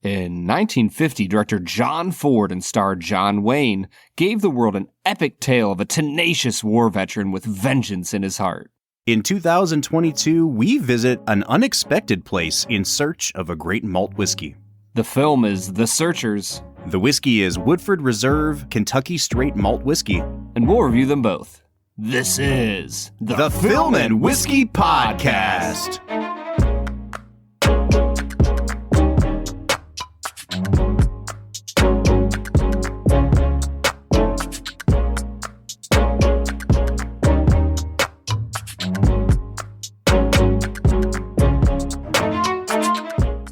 In 1950, director John Ford and star John Wayne gave the world an epic tale of a tenacious war veteran with vengeance in his heart. In 2022, we visit an unexpected place in search of a great malt whiskey. The film is The Searchers. The whiskey is Woodford Reserve Kentucky Straight Malt Whiskey. And we'll review them both. This is the Film and Whiskey Podcast.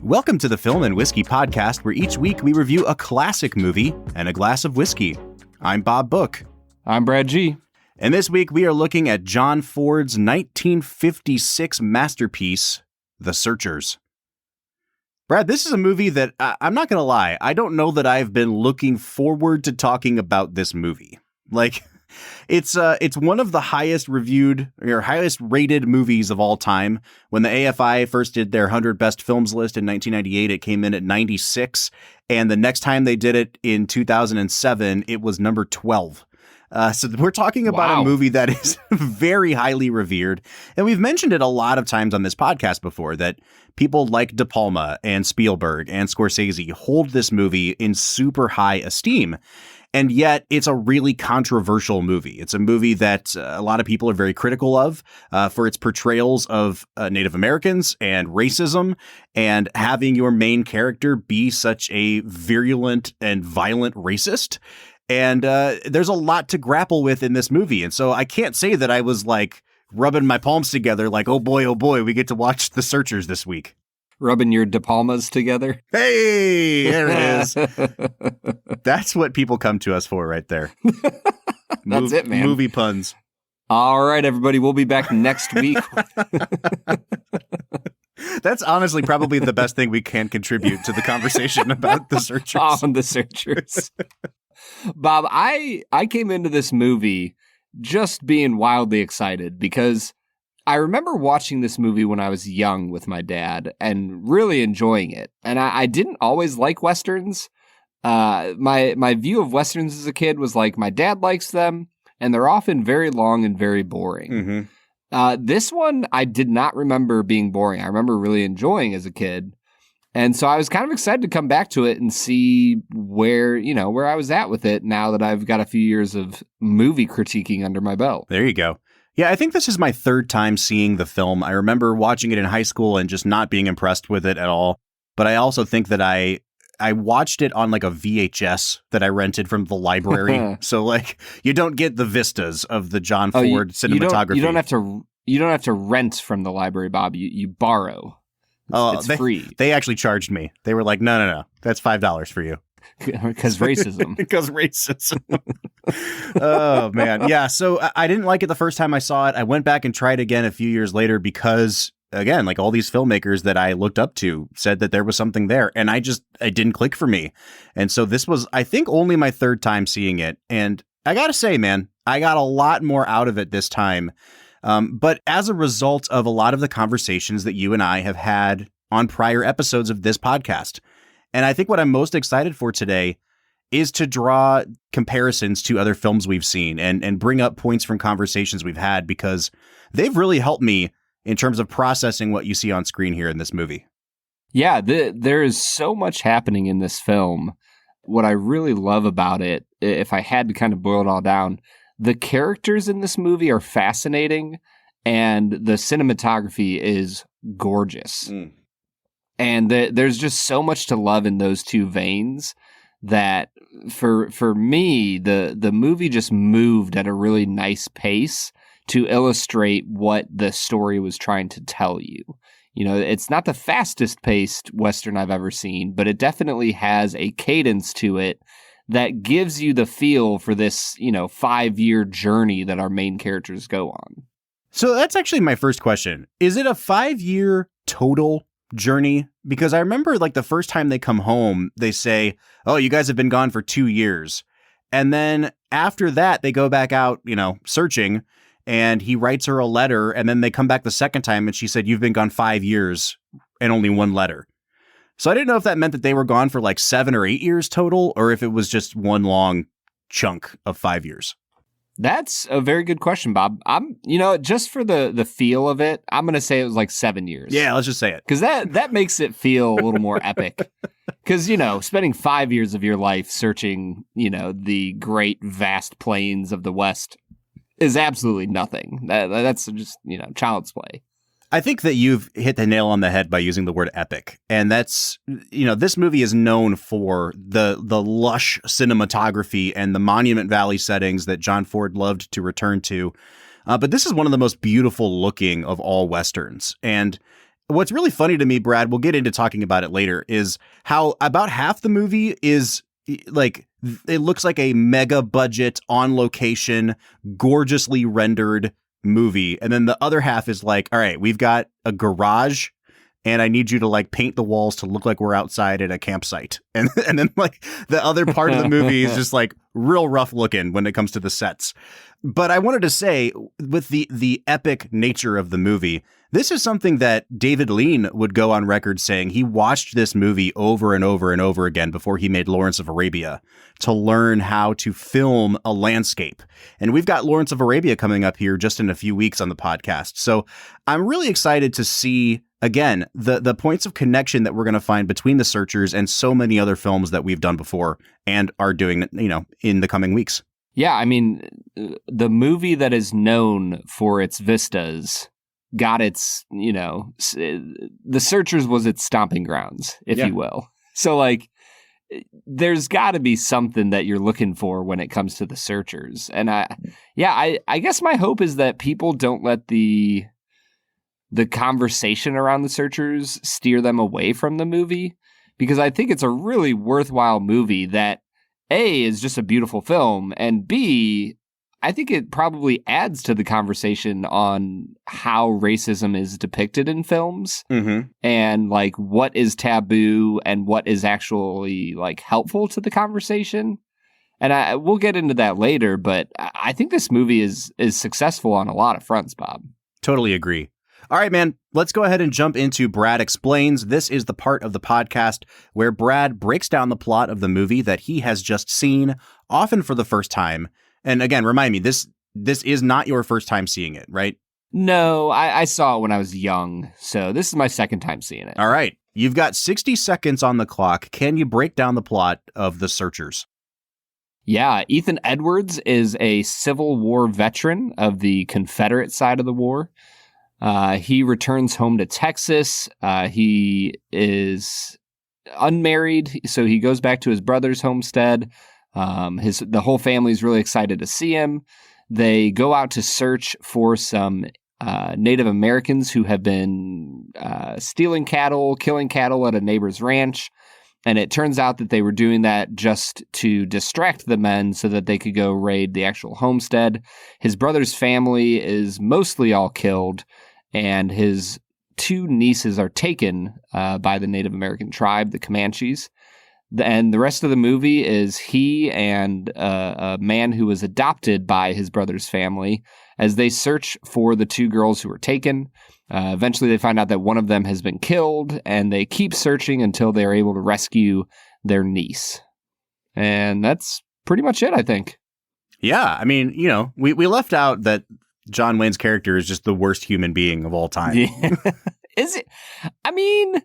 Welcome to the Film and Whiskey Podcast, where each week we review a classic movie and a glass of whiskey. I'm Bob Book. I'm Brad G. And this week we are looking at John Ford's 1956 masterpiece, The Searchers. Brad, this is a movie that, I'm not going to lie, I don't know that I've been looking forward to talking about this movie. It's one of the highest reviewed or highest rated movies of all time. When the AFI first did their 100 best films list in 1998, it came in at 96. And the next time they did it in 2007, it was number 12. So we're talking about a movie that is very highly revered. And we've mentioned it a lot of times on this podcast before, that people like De Palma and Spielberg and Scorsese hold this movie in super high esteem. And yet it's a really controversial movie. It's a movie that a lot of people are very critical of for its portrayals of Native Americans and racism, and having your main character be such a virulent and violent racist. And there's a lot to grapple with in this movie. And so I can't say that I was like rubbing my palms together like, oh boy, we get to watch The Searchers this week. Rubbing your De Palmas together. Hey, there it is. That's what people come to us for right there. That's it, man. Movie puns. All right, everybody. We'll be back next week. That's honestly probably the best thing we can contribute to the conversation about The Searchers. On The Searchers. Bob, I came into this movie just being wildly excited because I remember watching this movie when I was young with my dad and really enjoying it. And I didn't always like Westerns. My view of Westerns as a kid was like, my dad likes them, and they're often very long and very boring. Mm-hmm. This one, I did not remember being boring. I remember really enjoying as a kid. And so I was kind of excited to come back to it and see where I was at with it now that I've got a few years of movie critiquing under my belt. There you go. Yeah, I think this is my third time seeing the film. I remember watching it in high school and just not being impressed with it at all. But I also think that I watched it on like a VHS that I rented from the library. So like you don't get the vistas of the John Ford cinematography. You don't have to rent from the library, Bob. You borrow. It's free. They actually charged me. They were like, no. That's $5 for you. Because racism. Because racism. Oh, man. Yeah, so I didn't like it the first time I saw it. I went back and tried again a few years later because, again, like all these filmmakers that I looked up to said that there was something there. And it didn't click for me. And so this was, I think, only my third time seeing it. And I got to say, man, I got a lot more out of it this time. But as a result of a lot of the conversations that you and I have had on prior episodes of this podcast. And I think what I'm most excited for today is to draw comparisons to other films we've seen and bring up points from conversations we've had, because they've really helped me in terms of processing what you see on screen here in this movie. Yeah, there is so much happening in this film. What I really love about it, if I had to kind of boil it all down, the characters in this movie are fascinating and the cinematography is gorgeous. And there's just so much to love in those two veins that for me, the movie just moved at a really nice pace to illustrate what the story was trying to tell you. You know, it's not the fastest paced Western I've ever seen, but it definitely has a cadence to it that gives you the feel for this, 5-year journey that our main characters go on. So that's actually my first question. Is it a 5-year total journey? Because I remember like the first time they come home, they say, oh, you guys have been gone for 2 years. And then after that, they go back out, searching, and he writes her a letter. And then they come back the second time and she said, you've been gone 5 years and only one letter. So I didn't know if that meant that they were gone for like 7 or 8 years total, or if it was just one long chunk of 5 years. That's a very good question, Bob. I'm, just for the feel of it, I'm going to say it was like 7 years. Yeah, let's just say it. Because that makes it feel a little more epic. Because, spending 5 years of your life searching, the great vast plains of the West is absolutely nothing. That's just, child's play. I think that you've hit the nail on the head by using the word epic. And that's, this movie is known for the lush cinematography and the Monument Valley settings that John Ford loved to return to. But this is one of the most beautiful looking of all Westerns. And what's really funny to me, Brad, we'll get into talking about it later, is how about half the movie is like, it looks like a mega budget, on location, gorgeously rendered movie, and then the other half is like, all right, we've got a garage and I need you to like paint the walls to look like we're outside at a campsite, and then like the other part of the movie is just like real rough looking when it comes to the sets. But I wanted to say, with the epic nature of the movie, this is something that David Lean would go on record saying he watched this movie over and over and over again before he made Lawrence of Arabia to learn how to film a landscape. And we've got Lawrence of Arabia coming up here just in a few weeks on the podcast. So I'm really excited to see, again, the points of connection that we're going to find between The Searchers and so many other films that we've done before and are doing, in the coming weeks. Yeah, I mean, the movie that is known for its vistas got its, The Searchers was its stomping grounds, if you will. So, like, there's got to be something that you're looking for when it comes to The Searchers. And I guess my hope is that people don't let the conversation around The Searchers steer them away from the movie, because I think it's a really worthwhile movie that, A, is just a beautiful film, and B, I think it probably adds to the conversation on how racism is depicted in films, and like what is taboo and what is actually like helpful to the conversation. And we'll get into that later, but I think this movie is successful on a lot of fronts, Bob. Totally agree. All right, man, let's go ahead and jump into Brad Explains. This is the part of the podcast where Brad breaks down the plot of the movie that he has just seen, often for the first time. And again, remind me, this is not your first time seeing it, right? No, I saw it when I was young, so this is my second time seeing it. All right. You've got 60 seconds on the clock. Can you break down the plot of The Searchers? Yeah, Ethan Edwards is a Civil War veteran of the Confederate side of the war. He returns home to Texas. He is unmarried, so he goes back to his brother's homestead. The whole family is really excited to see him. They go out to search for some Native Americans who have been stealing cattle, killing cattle at a neighbor's ranch. And it turns out that they were doing that just to distract the men so that they could go raid the actual homestead. His brother's family is mostly all killed, and his 2 nieces are taken by the Native American tribe, the Comanches. And the rest of the movie is he and a man who was adopted by his brother's family as they search for the 2 girls who were taken. Eventually, they find out that one of them has been killed, and they keep searching until they're able to rescue their niece. And that's pretty much it, I think. Yeah, I mean, we left out that John Wayne's character is just the worst human being of all time. Yeah. Is it? I mean...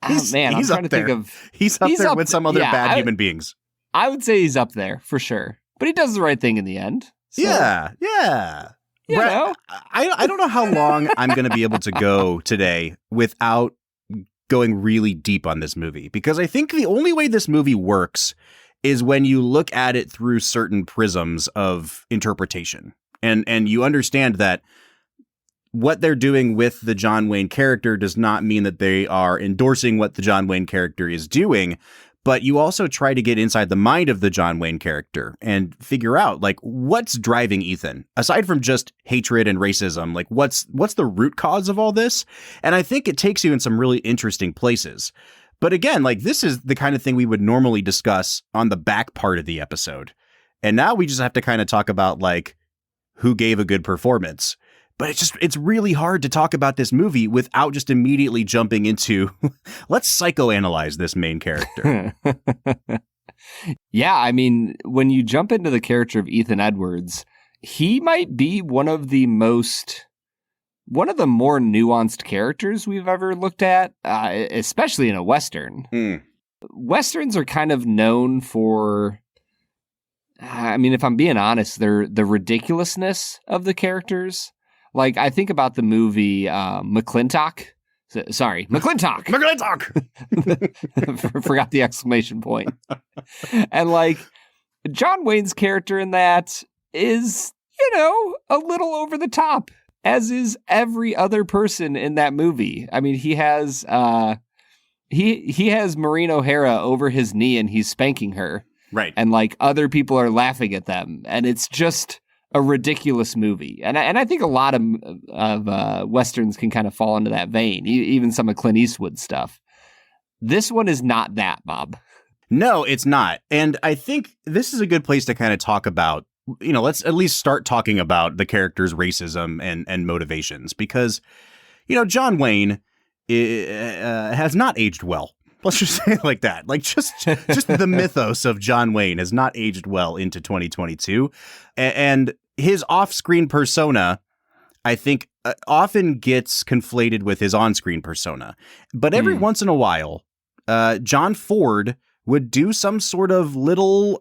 He's I'm trying to think of... He's up there with some other bad human beings. I would say he's up there, for sure. But he does the right thing in the end. So, yeah. Brett, I don't know how long I'm going to be able to go today without going really deep on this movie, because I think the only way this movie works is when you look at it through certain prisms of interpretation. And you understand that what they're doing with the John Wayne character does not mean that they are endorsing what the John Wayne character is doing, but you also try to get inside the mind of the John Wayne character and figure out, like, what's driving Ethan aside from just hatred and racism. Like, what's the root cause of all this? And I think it takes you in some really interesting places. But again, like, this is the kind of thing we would normally discuss on the back part of the episode. And now we just have to kind of talk about, like, who gave a good performance. But it's really hard to talk about this movie without just immediately jumping into, let's psychoanalyze this main character. Yeah, I mean, when you jump into the character of Ethan Edwards, he might be one of the more nuanced characters we've ever looked at, especially in a Western. Mm. Westerns are kind of known for, I mean, if I'm being honest, they're the ridiculousness of the characters. Like, I think about the movie McClintock. Sorry, McClintock. McClintock! Forgot the exclamation point. And, like, John Wayne's character in that is, a little over the top, as is every other person in that movie. I mean, he has he has Maureen O'Hara over his knee and he's spanking her. Right. And, like, other people are laughing at them. And it's just a ridiculous movie. And I think a lot of Westerns can kind of fall into that vein, even some of Clint Eastwood's stuff. This one is not that, Bob. No, it's not. And I think this is a good place to kind of talk about, let's at least start talking about the character's racism and motivations, because, John Wayne has not aged well. Let's just say it like that. Like, just the mythos of John Wayne has not aged well into 2022. And his off-screen persona, I think, often gets conflated with his on-screen persona. But every once in a while, John Ford would do some sort of little,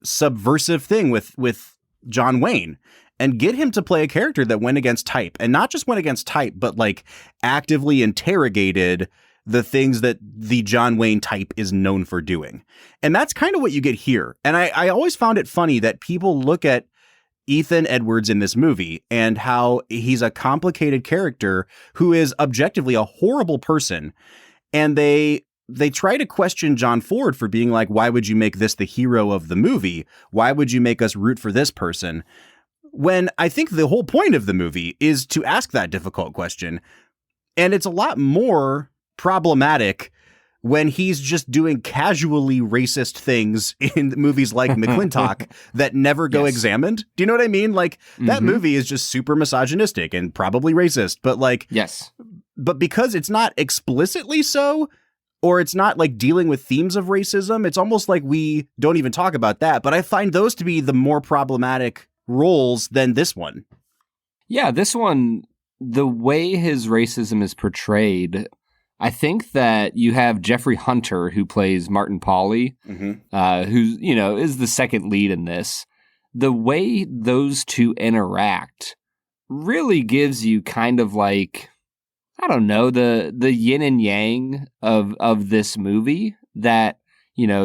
subversive thing with John Wayne, and get him to play a character that went against type, and not just went against type, but like actively interrogated the things that the John Wayne type is known for doing. And that's kind of what you get here. And I always found it funny that people look at Ethan Edwards in this movie and how he's a complicated character who is objectively a horrible person. And they try to question John Ford for being like, why would you make this the hero of the movie? Why would you make us root for this person? When I think the whole point of the movie is to ask that difficult question. And it's a lot more problematic when he's just doing casually racist things in movies like McClintock that never go examined. Do you know what I mean? Like, that movie is just super misogynistic and probably racist, but like, yes, but because it's not explicitly so, or it's not like dealing with themes of racism, it's almost like we don't even talk about that. But I find those to be the more problematic roles than this one. Yeah, this one, the way his racism is portrayed, I think that you have Jeffrey Hunter, who plays Martin Pauly, who, is the second lead in this. The way those two interact really gives you kind of like, I don't know, the yin and yang of this movie, that,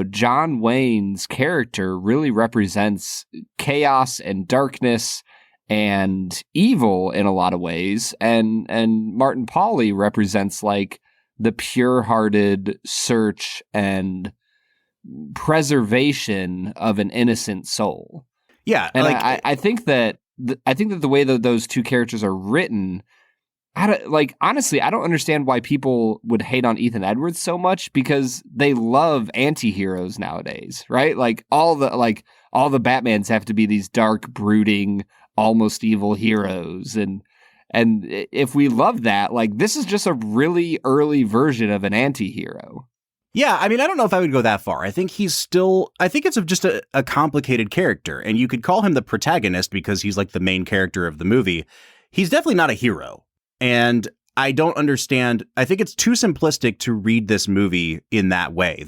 John Wayne's character really represents chaos and darkness and evil in a lot of ways. And Martin Pauly represents like the pure-hearted search and preservation of an innocent soul. Yeah. And like, I think that the way that those two characters are written, honestly, I don't understand why people would hate on Ethan Edwards so much, because they love anti-heroes nowadays, right? Like all the Batmans have to be these dark, brooding, almost evil heroes. And if we love that, like, this is just a really early version of an anti-hero. Yeah, I mean, I don't know if I would go that far. I think it's just a complicated character, and you could call him the protagonist because he's like the main character of the movie. He's definitely not a hero. And I don't understand. I think it's too simplistic to read this movie in that way,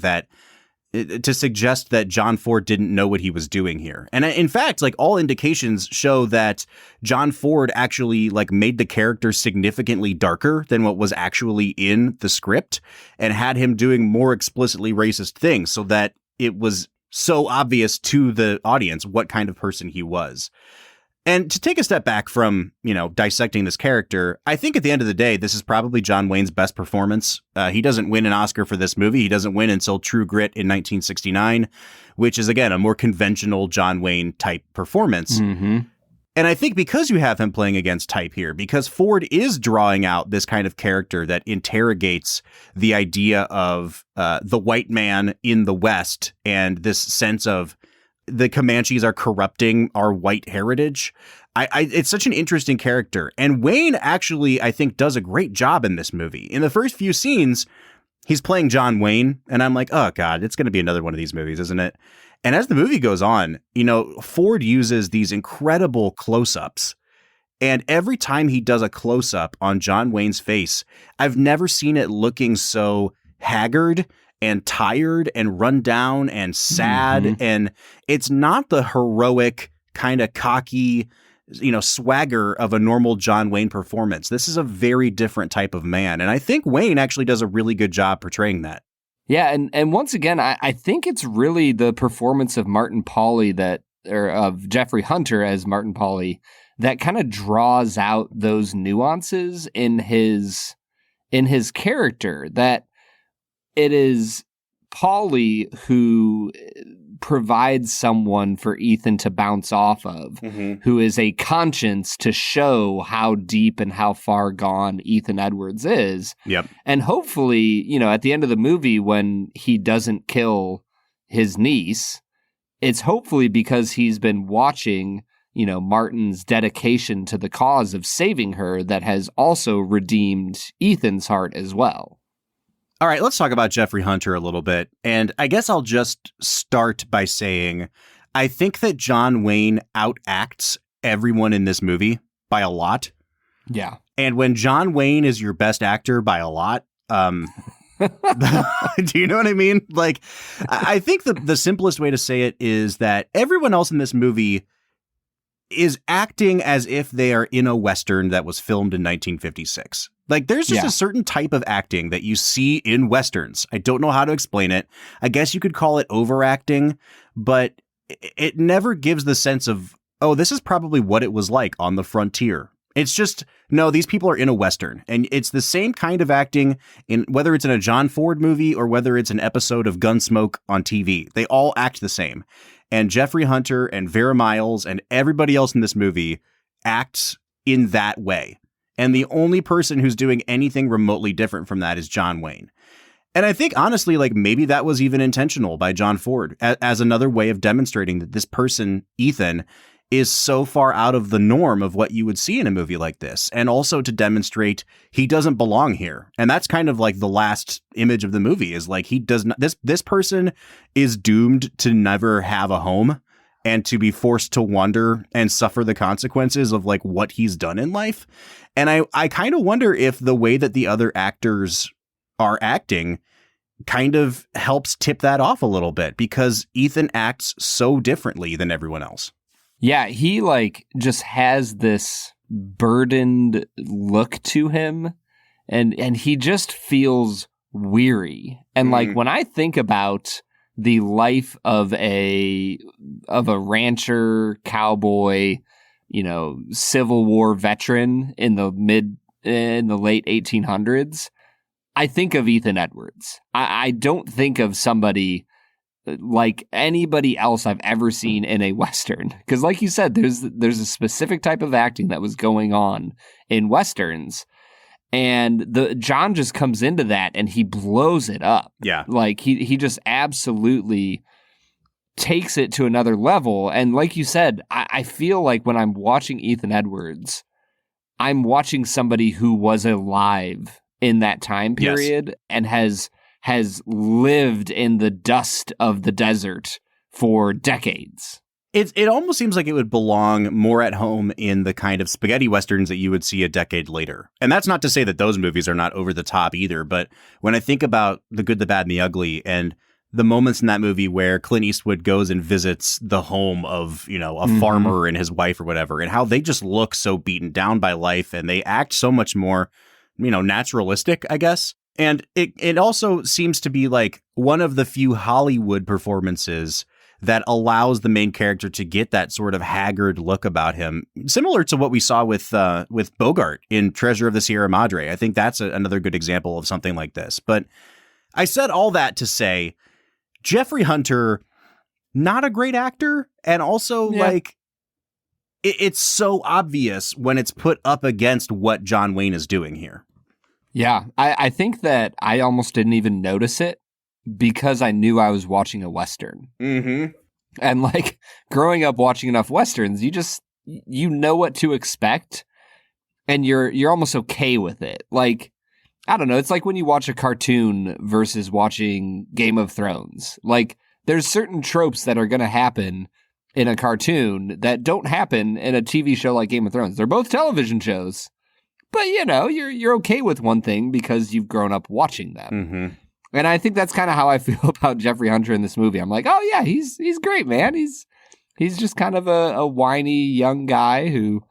to suggest that John Ford didn't know what he was doing here. And in fact, like, all indications show that John Ford actually like made the character significantly darker than what was actually in the script, and had him doing more explicitly racist things so that it was so obvious to the audience what kind of person he was. And to take a step back from, dissecting this character, I think at the end of the day, this is probably John Wayne's best performance. He doesn't win an Oscar for this movie. He doesn't win until True Grit in 1969, which is, again, a more conventional John Wayne type performance. Mm-hmm. And I think because you have him playing against type here, because Ford is drawing out this kind of character that interrogates the idea of the white man in the West, and this sense of the Comanches are corrupting our white heritage. It's such an interesting character. And Wayne actually, I think, does a great job in this movie. In the first few scenes, he's playing John Wayne, and I'm like, oh God, it's going to be another one of these movies, isn't it? And as the movie goes on, Ford uses these incredible close-ups. And every time he does a close-up on John Wayne's face, I've never seen it looking so haggard and tired and run down and sad. Mm-hmm. And it's not the heroic kind of cocky, swagger of a normal John Wayne performance. This is a very different type of man. And I think Wayne actually does a really good job portraying that. Yeah. And once again, I think it's really the performance of Martin Pauly of Jeffrey Hunter as Martin Pauly that kind of draws out those nuances in his character, that it is Pauly who provides someone for Ethan to bounce off of, mm-hmm. who is a conscience to show how deep and how far gone Ethan Edwards is. Yep. And hopefully, at the end of the movie, when he doesn't kill his niece, it's hopefully because he's been watching, Martin's dedication to the cause of saving her that has also redeemed Ethan's heart as well. All right, let's talk about Jeffrey Hunter a little bit. And I guess I'll just start by saying, I think that John Wayne outacts everyone in this movie by a lot. Yeah. And when John Wayne is your best actor by a lot, do you know what I mean? Like, I think the simplest way to say it is that everyone else in this movie is acting as if they are in a Western that was filmed in 1956. Like, there's just a certain type of acting that you see in Westerns. I don't know how to explain it. I guess you could call it overacting, but it never gives the sense of, oh, this is probably what it was like on the frontier. It's just, no, these people are in a Western. And it's the same kind of acting in whether it's in a John Ford movie or whether it's an episode of Gunsmoke on TV. They all act the same. And Jeffrey Hunter and Vera Miles and everybody else in this movie acts in that way. And the only person who's doing anything remotely different from that is John Wayne. And I think, honestly, like, maybe that was even intentional by John Ford as another way of demonstrating that this person, Ethan, is so far out of the norm of what you would see in a movie like this. And also to demonstrate he doesn't belong here. And that's kind of like the last image of the movie is like, he does not, this person is doomed to never have a home and to be forced to wander and suffer the consequences of like what he's done in life. And I kind of wonder if the way that the other actors are acting kind of helps tip that off a little bit, because Ethan acts so differently than everyone else. Yeah, he like just has this burdened look to him, and he just feels weary. And like when I think about the life of a rancher, cowboy, Civil War veteran in the late 1800s, I think of Ethan Edwards. I don't think of somebody like anybody else I've ever seen in a Western. Because like you said, there's a specific type of acting that was going on in Westerns. And John just comes into that and he blows it up. Yeah. Like he just absolutely takes it to another level. And like you said, I feel like when I'm watching Ethan Edwards, I'm watching somebody who was alive in that time period and has lived in the dust of the desert for decades. It almost seems like it would belong more at home in the kind of spaghetti westerns that you would see a decade later. And that's not to say that those movies are not over the top either, but when I think about The Good, the Bad, and the Ugly, and the moments in that movie where Clint Eastwood goes and visits the home of, a farmer and his wife or whatever, and how they just look so beaten down by life and they act so much more, naturalistic, I guess. And it also seems to be like one of the few Hollywood performances that allows the main character to get that sort of haggard look about him, similar to what we saw with Bogart in Treasure of the Sierra Madre. I think that's another good example of something like this. But I said all that to say, Jeffrey Hunter, not a great actor, and also it's so obvious when it's put up against what John Wayne is doing here. Yeah, I think that I almost didn't even notice it because I knew I was watching a Western. Mm-hmm. And like growing up watching enough Westerns, you know what to expect and you're almost okay with it. Like, I don't know. It's like when you watch a cartoon versus watching Game of Thrones. Like, there's certain tropes that are going to happen in a cartoon that don't happen in a TV show like Game of Thrones. They're both television shows, but you know, you're okay with one thing because you've grown up watching them. Mm-hmm. And I think that's kind of how I feel about Jeffrey Hunter in this movie. I'm like, oh yeah, he's great, man. He's just kind of a whiny young guy who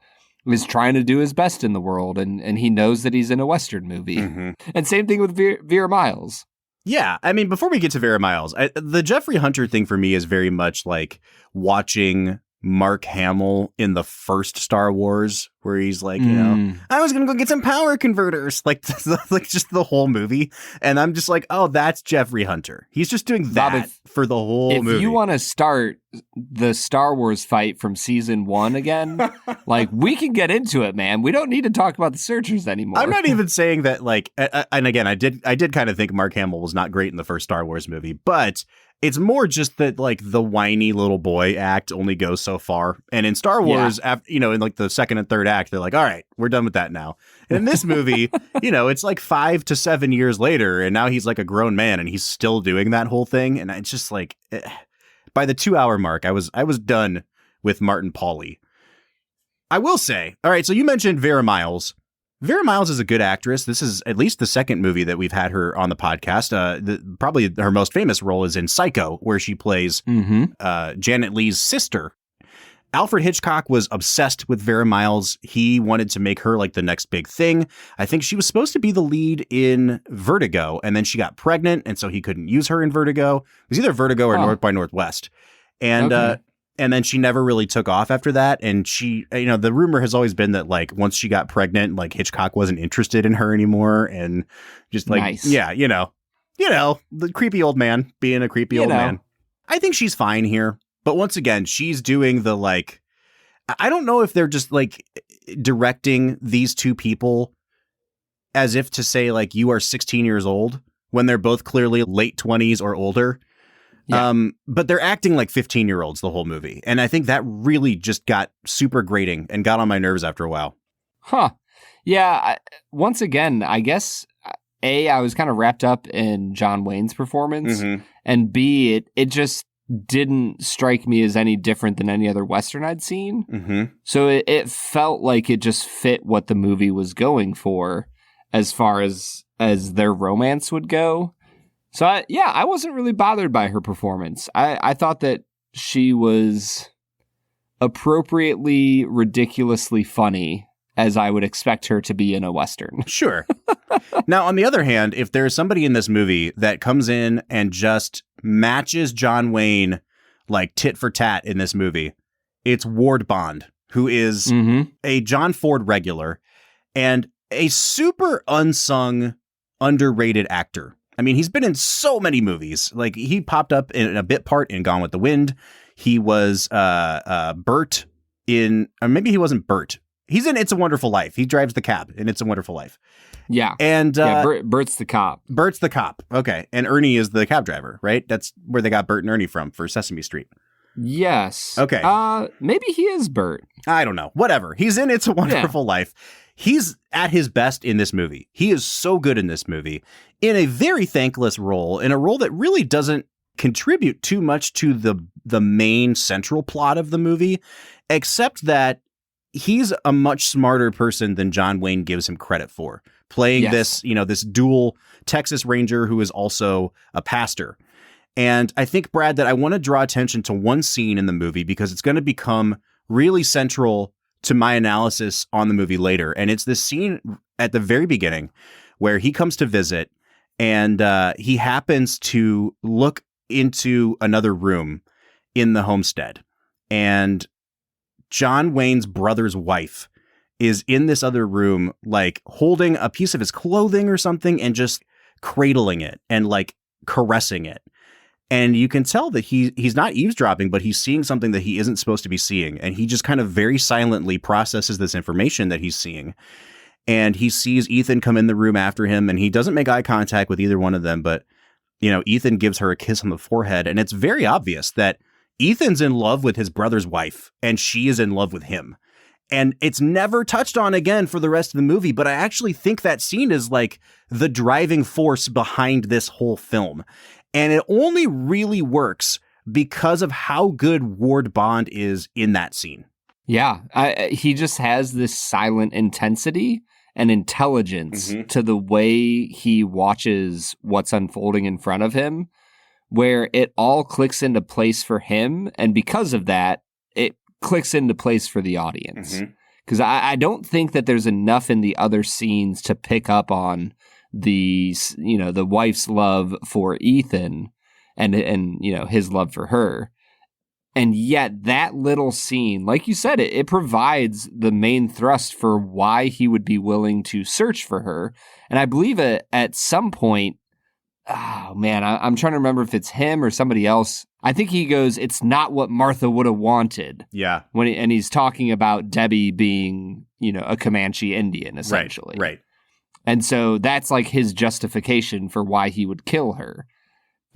is trying to do his best in the world, and he knows that he's in a Western movie. Mm-hmm. And same thing with Vera Miles. Yeah, I mean, before we get to Vera Miles, the Jeffrey Hunter thing for me is very much like watching Mark Hamill in the first Star Wars, where he's like, you know, I was going to go get some power converters, like just the whole movie. And I'm just like, oh, that's Jeffrey Hunter. He's just doing that for the whole movie. If you want to start the Star Wars fight from season 1 again, like, we can get into it, man. We don't need to talk about the Searchers anymore. I'm not even saying that, like, and again, I did kind of think Mark Hamill was not great in the first Star Wars movie, but it's more just that, like, the whiny little boy act only goes so far. And in Star Wars, after, you know, in like the second and third act, they're like, all right, we're done with that now. And in this movie, you know, it's like 5 to 7 years later, and now he's like a grown man, and he's still doing that whole thing. And it's just like, by the 2-hour mark, I was done with Martin Pauly. I will say, all right, so you mentioned Vera Miles. Vera Miles is a good actress. This is at least the second movie that we've had her on the podcast. Probably her most famous role is in Psycho, where she plays Janet Leigh's sister. Alfred Hitchcock was obsessed with Vera Miles. He wanted to make her like the next big thing. I think she was supposed to be the lead in Vertigo, and then she got pregnant, and so he couldn't use her in Vertigo. It was either Vertigo or North by Northwest. And and then she never really took off after that. And she, you know, the rumor has always been that, like, once she got pregnant, like, Hitchcock wasn't interested in her anymore. And just like, nice. Yeah, you know, the creepy old man being a creepy old man. I think she's fine here. But once again, she's doing the, like, I don't know if they're just, like, directing these two people as if to say, like, you are 16 years old when they're both clearly late 20s or older. Yeah. But they're acting like 15-year-olds the whole movie. And I think that really just got super grating and got on my nerves after a while. Huh. Yeah. Once again, I guess, A, I was kind of wrapped up in John Wayne's performance. And B, it just didn't strike me as any different than any other Western I'd seen. So it felt like it just fit what the movie was going for as far as their romance would go. So, I wasn't really bothered by her performance. I thought that she was appropriately, ridiculously funny, as I would expect her to be in a Western. Sure. Now, on the other hand, if there's somebody in this movie that comes in and just matches John Wayne like tit for tat in this movie, it's Ward Bond, who is a John Ford regular and a super unsung, underrated actor. I mean, he's been in so many movies. Like, he popped up in a bit part in Gone with the Wind. He was Bert in, or maybe he wasn't Bert. He's in It's a Wonderful Life. He drives the cab in It's a Wonderful Life. Yeah. And Bert's the cop. Bert's the cop. Okay. And Ernie is the cab driver, right? That's where they got Bert and Ernie from for Sesame Street. Yes. Okay. Maybe he is Bert. I don't know. Whatever. He's in It's a Wonderful Life. He's at his best in this movie. He is so good in this movie in a very thankless role, in a role that really doesn't contribute too much to the main central plot of the movie, except that he's a much smarter person than John Wayne gives him credit for, playing this dual Texas Ranger who is also a pastor. And I think, Brad, that I want to draw attention to one scene in the movie because it's going to become really central to my analysis on the movie later. And it's this scene at the very beginning where he comes to visit and he happens to look into another room in the homestead. And John Wayne's brother's wife is in this other room, like holding a piece of his clothing or something and just cradling it and like caressing it. And you can tell that he's not eavesdropping, but he's seeing something that he isn't supposed to be seeing. And he just kind of very silently processes this information that he's seeing. And he sees Ethan come in the room after him, and he doesn't make eye contact with either one of them. But, you know, Ethan gives her a kiss on the forehead. And it's very obvious that Ethan's in love with his brother's wife, and she is in love with him. And it's never touched on again for the rest of the movie, but I actually think that scene is like the driving force behind this whole film. And it only really works because of how good Ward Bond is in that scene. Yeah, he just has this silent intensity and intelligence to the way he watches what's unfolding in front of him, where it all clicks into place for him. And because of that, it clicks into place for the audience. Because I don't think that there's enough in the other scenes to pick up on the wife's love for Ethan and his love for her. And yet that little scene, like you said, it provides the main thrust for why he would be willing to search for her. And I believe at some point, oh man, I'm trying to remember if it's him or somebody else. I think he goes, "It's not what Martha would have wanted." Yeah. And he's talking about Debbie being, a Comanche Indian, essentially. Right. And so that's like his justification for why he would kill her.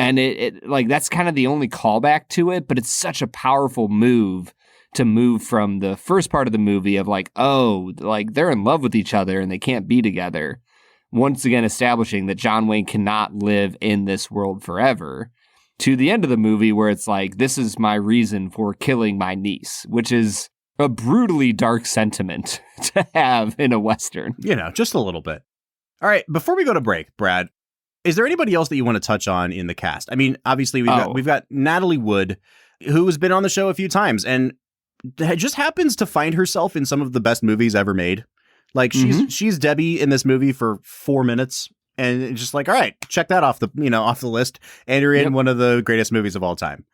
And it like that's kind of the only callback to it, but it's such a powerful move to move from the first part of the movie of like, oh, like they're in love with each other and they can't be together. Once again, establishing that John Wayne cannot live in this world forever, to the end of the movie where it's like, this is my reason for killing my niece, which is a brutally dark sentiment to have in a Western. Just a little bit. All right, before we go to break, Brad, is there anybody else that you want to touch on in the cast? I mean, obviously we've got Natalie Wood, who has been on the show a few times and just happens to find herself in some of the best movies ever made. Like she's Debbie in this movie for 4 minutes, and it's just like, all right, check that off the list, and you're in one of the greatest movies of all time.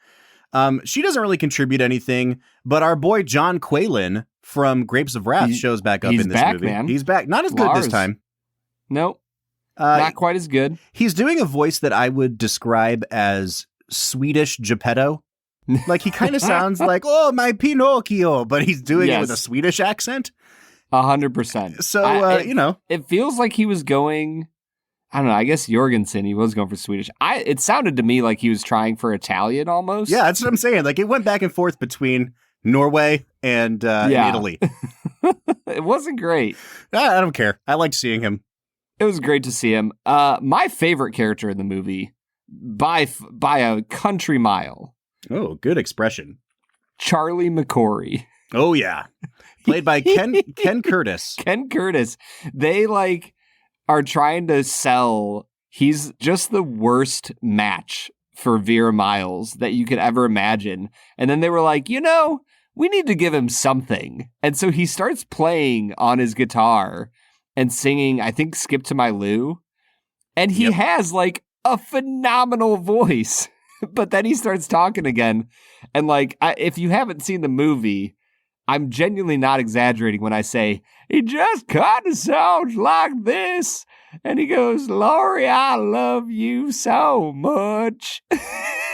She doesn't really contribute anything, but our boy John Quaylen from Grapes of Wrath shows back up in this movie. Man. He's back, not as good this time. Nope. Not quite as good. He's doing a voice that I would describe as Swedish Geppetto. Like he kind of sounds like, oh, my Pinocchio, but he's doing it with a Swedish accent. 100%. So, it feels like he was going, I don't know, I guess Jorgensen, he was going for Swedish. It sounded to me like he was trying for Italian almost. Yeah, that's what I'm saying. Like it went back and forth between Norway and Italy. It wasn't great. I don't care. I liked seeing him. It was great to see him. My favorite character in the movie, by a country mile. Oh, good expression. Charlie McCory. Oh, yeah. Played by Ken Curtis. Ken Curtis. They are trying to sell. He's just the worst match for Vera Miles that you could ever imagine. And then they were like, we need to give him something. And so he starts playing on his guitar and singing, I think, Skip to My Lou. And he has a phenomenal voice. But then he starts talking again. And if you haven't seen the movie, I'm genuinely not exaggerating when I say, he just kind of sounds like this. And he goes, Laurie, I love you so much.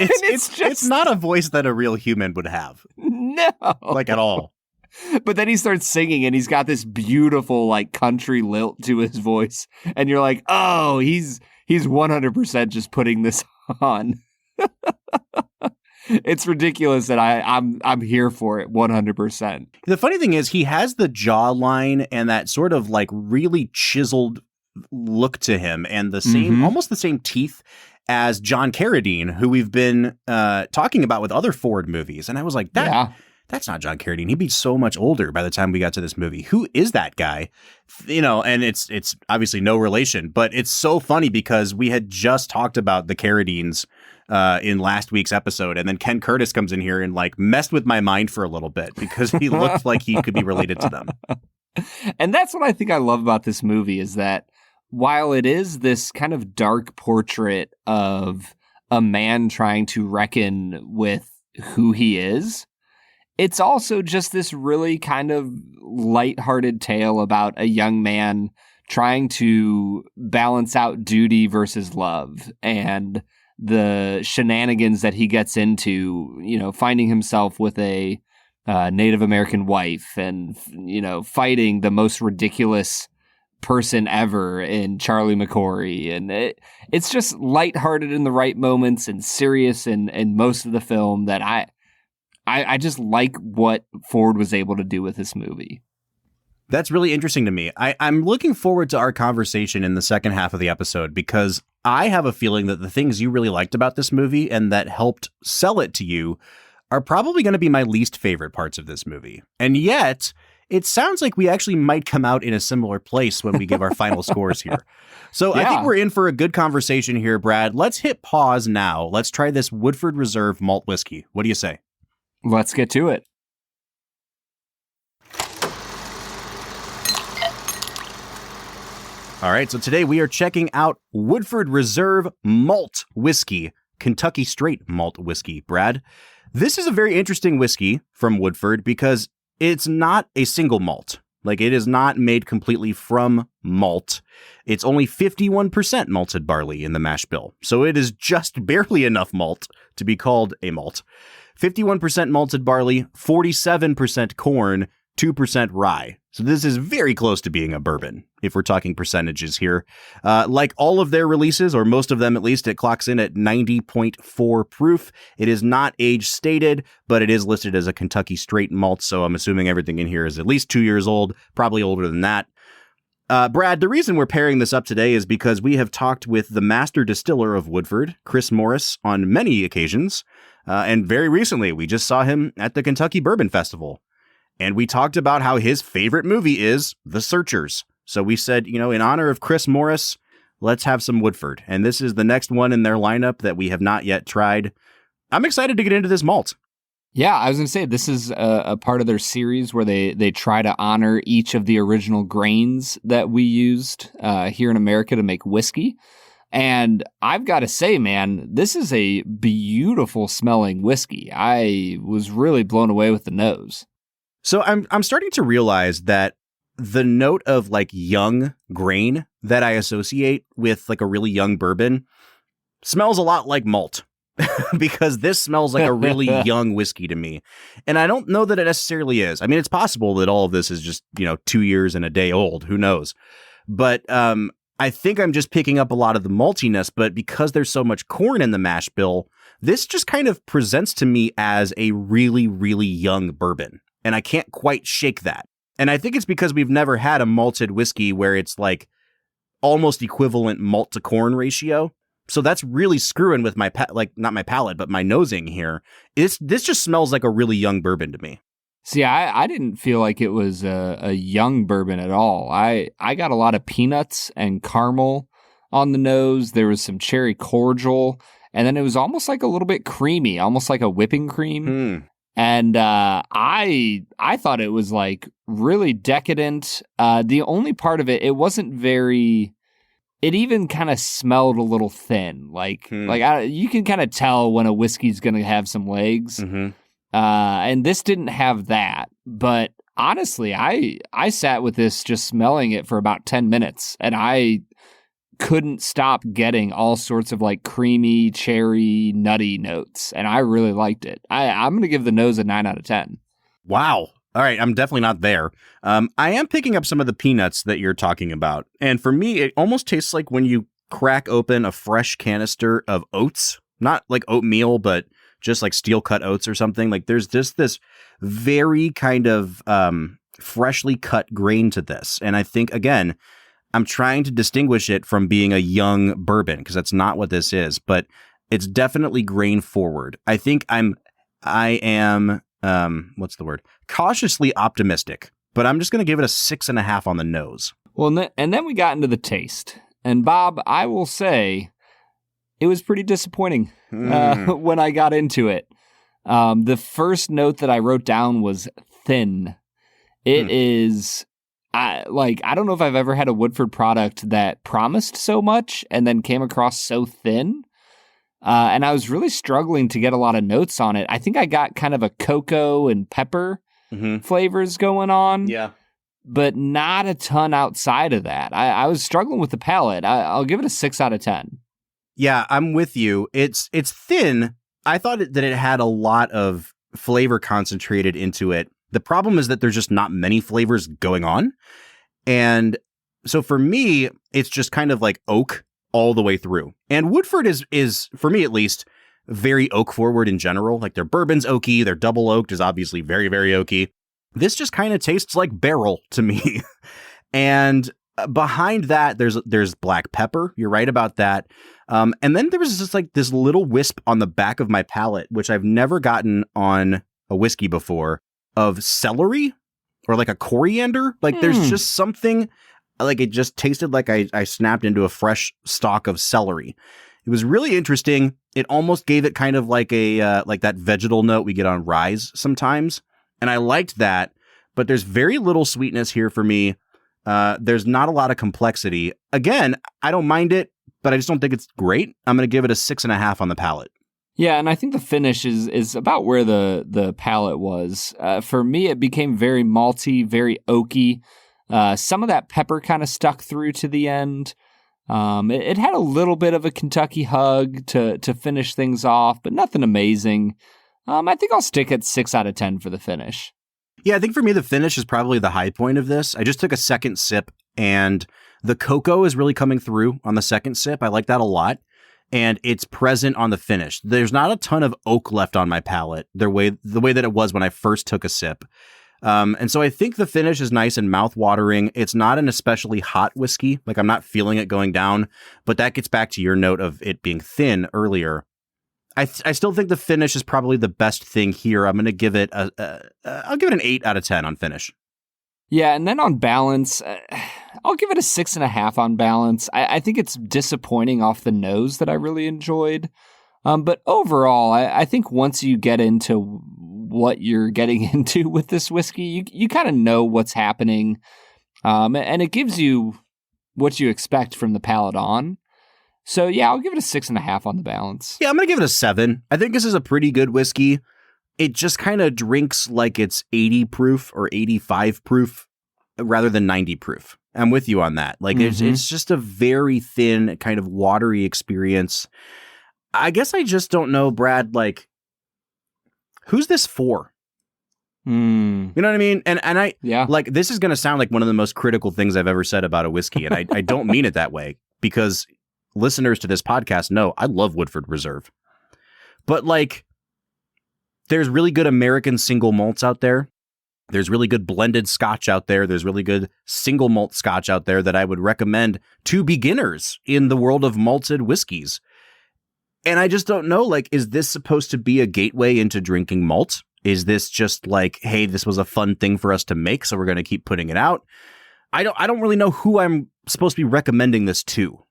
It's not a voice that a real human would have. No. At all. But then he starts singing and he's got this beautiful country lilt to his voice. And you're like, oh, he's 100% just putting this on. It's ridiculous that I'm here for it 100%. The funny thing is he has the jawline and that sort of really chiseled look to him and the same, almost the same teeth as John Carradine, who we've been talking about with other Ford movies. And I was like, that's not John Carradine. He'd be so much older by the time we got to this movie. Who is that guy? And it's obviously no relation, but it's so funny because we had just talked about the Carradines in last week's episode. And then Ken Curtis comes in here and messed with my mind for a little bit because he looked like he could be related to them. And that's what I think I love about this movie is that while it is this kind of dark portrait of a man trying to reckon with who he is, it's also just this really kind of lighthearted tale about a young man trying to balance out duty versus love and the shenanigans that he gets into, finding himself with a Native American wife and, fighting the most ridiculous person ever in Charlie McCory. And it's just lighthearted in the right moments and serious in most of the film that I just like what Ford was able to do with this movie. That's really interesting to me. I'm looking forward to our conversation in the second half of the episode because I have a feeling that the things you really liked about this movie and that helped sell it to you are probably going to be my least favorite parts of this movie. And yet, it sounds like we actually might come out in a similar place when we give our final scores here. So I think we're in for a good conversation here, Brad. Let's hit pause now. Let's try this Woodford Reserve Malt Whiskey. What do you say? Let's get to it. All right, so today we are checking out Woodford Reserve Malt Whiskey, Kentucky Straight Malt Whiskey. Brad, this is a very interesting whiskey from Woodford because it's not a single malt. Like, it is not made completely from malt. It's only 51% malted barley in the mash bill. So it is just barely enough malt to be called a malt. 51% malted barley, 47% corn, 2% rye. So this is very close to being a bourbon, if we're talking percentages here. Like all of their releases, or most of them at least, it clocks in at 90.4 proof. It is not age stated, but it is listed as a Kentucky straight malt, so I'm assuming everything in here is at least 2 years old, probably older than that. Brad, the reason we're pairing this up today is because we have talked with the master distiller of Woodford, Chris Morris, on many occasions, and very recently we just saw him at the Kentucky Bourbon Festival. And we talked about how his favorite movie is The Searchers. So we said, in honor of Chris Morris, let's have some Woodford. And this is the next one in their lineup that we have not yet tried. I'm excited to get into this malt. Yeah, I was going to say, this is a part of their series where they try to honor each of the original grains that we used here in America to make whiskey. And I've got to say, man, this is a beautiful smelling whiskey. I was really blown away with the nose. So I'm starting to realize that the note of like young grain that I associate with like a really young bourbon smells a lot like malt because this smells like a really young whiskey to me. And I don't know that it necessarily is. I mean, it's possible that all of this is just, 2 years and a day old. Who knows? But I think I'm just picking up a lot of the maltiness, but because there's so much corn in the mash bill, this just kind of presents to me as a really, really young bourbon. And I can't quite shake that. And I think it's because we've never had a malted whiskey where it's like almost equivalent malt to corn ratio. So that's really screwing with my, not my palate, but my nosing here. This just smells like a really young bourbon to me. See, I didn't feel like it was a young bourbon at all. I got a lot of peanuts and caramel on the nose. There was some cherry cordial. And then it was almost like a little bit creamy, almost like a whipping cream. And I thought it was like really decadent. The only part of it, it wasn't very. It even kind of smelled a little thin. You can kind of tell when a whiskey's going to have some legs. Mm-hmm. And this didn't have that. But honestly, I sat with this just smelling it for about 10 minutes, and I couldn't stop getting all sorts of like creamy, cherry, nutty notes. And I really liked it. I'm going to give the nose a 9 out of 10. Wow. All right. I'm definitely not there. I am picking up some of the peanuts that you're talking about. And for me, it almost tastes like when you crack open a fresh canister of oats, not like oatmeal, but just like steel cut oats or something. Like there's just this very kind of freshly cut grain to this. And I think, again, I'm trying to distinguish it from being a young bourbon because that's not what this is, but it's definitely grain forward. I think I am what's the word? Cautiously optimistic, but I'm just going to give it a 6.5 on the nose. Well, and then we got into the taste. And Bob, I will say it was pretty disappointing when I got into it. The first note that I wrote down was thin. It is... I don't know if I've ever had a Woodford product that promised so much and then came across so thin. And I was really struggling to get a lot of notes on it. I think I got kind of a cocoa and pepper flavors going on. Yeah. But not a ton outside of that. I was struggling with the palate. I'll give it a 6 out of 10. Yeah, I'm with you. It's thin. I thought that it had a lot of flavor concentrated into it. The problem is that there's just not many flavors going on. And so for me, it's just kind of like oak all the way through. And Woodford is for me at least, very oak forward in general. Like their bourbon's oaky, their double oaked is obviously very, very oaky. This just kind of tastes like barrel to me. And behind that, there's black pepper. You're right about that. And then there was just like this little wisp on the back of my palate, which I've never gotten on a whiskey before, of celery or like a coriander. Like there's just something, like it just tasted like I snapped into a fresh stalk of celery. It was really interesting. It almost gave it kind of like a like that vegetal note we get on rye sometimes. And I liked that, but there's very little sweetness here for me. There's not a lot of complexity. Again, I don't mind it, but I just don't think it's great. I'm going to give it a 6.5 on the palate. Yeah, and I think the finish is about where the palate was. For me, it became very malty, very oaky. Some of that pepper kind of stuck through to the end. It had a little bit of a Kentucky hug to finish things off, but nothing amazing. I think I'll stick at 6 out of 10 for the finish. Yeah, I think for me, the finish is probably the high point of this. I just took a second sip, and the cocoa is really coming through on the second sip. I like that a lot. And it's present on the finish. There's not a ton of oak left on my palate, the way that it was when I first took a sip. And so I think the finish is nice and mouth-watering. It's not an especially hot whiskey. Like, I'm not feeling it going down, but that gets back to your note of it being thin earlier. I still think the finish is probably the best thing here. I'm going to give it I'll give it an 8 out of 10 on finish. Yeah, and then on balance, I'll give it a 6.5 on balance. I think it's disappointing off the nose that I really enjoyed. But overall, I think once you get into what you're getting into with this whiskey, you kind of know what's happening. And it gives you what you expect from the palate on. So yeah, I'll give it a 6.5 on the balance. Yeah, I'm going to give it a 7. I think this is a pretty good whiskey. It just kind of drinks like it's 80 proof or 85 proof rather than 90 proof. I'm with you on that. Like, it's just a very thin, kind of watery experience. I guess I just don't know, Brad, like, who's this for? You know what I mean? And I, like, this is going to sound like one of the most critical things I've ever said about a whiskey. And I don't mean it that way, because listeners to this podcast know I love Woodford Reserve. But, like, there's really good American single malts out there. There's really good blended scotch out there. There's really good single malt scotch out there that I would recommend to beginners in the world of malted whiskeys. And I just don't know, like, is this supposed to be a gateway into drinking malt? Is this just like, hey, this was a fun thing for us to make, so we're going to keep putting it out? I don't really know who I'm supposed to be recommending this to.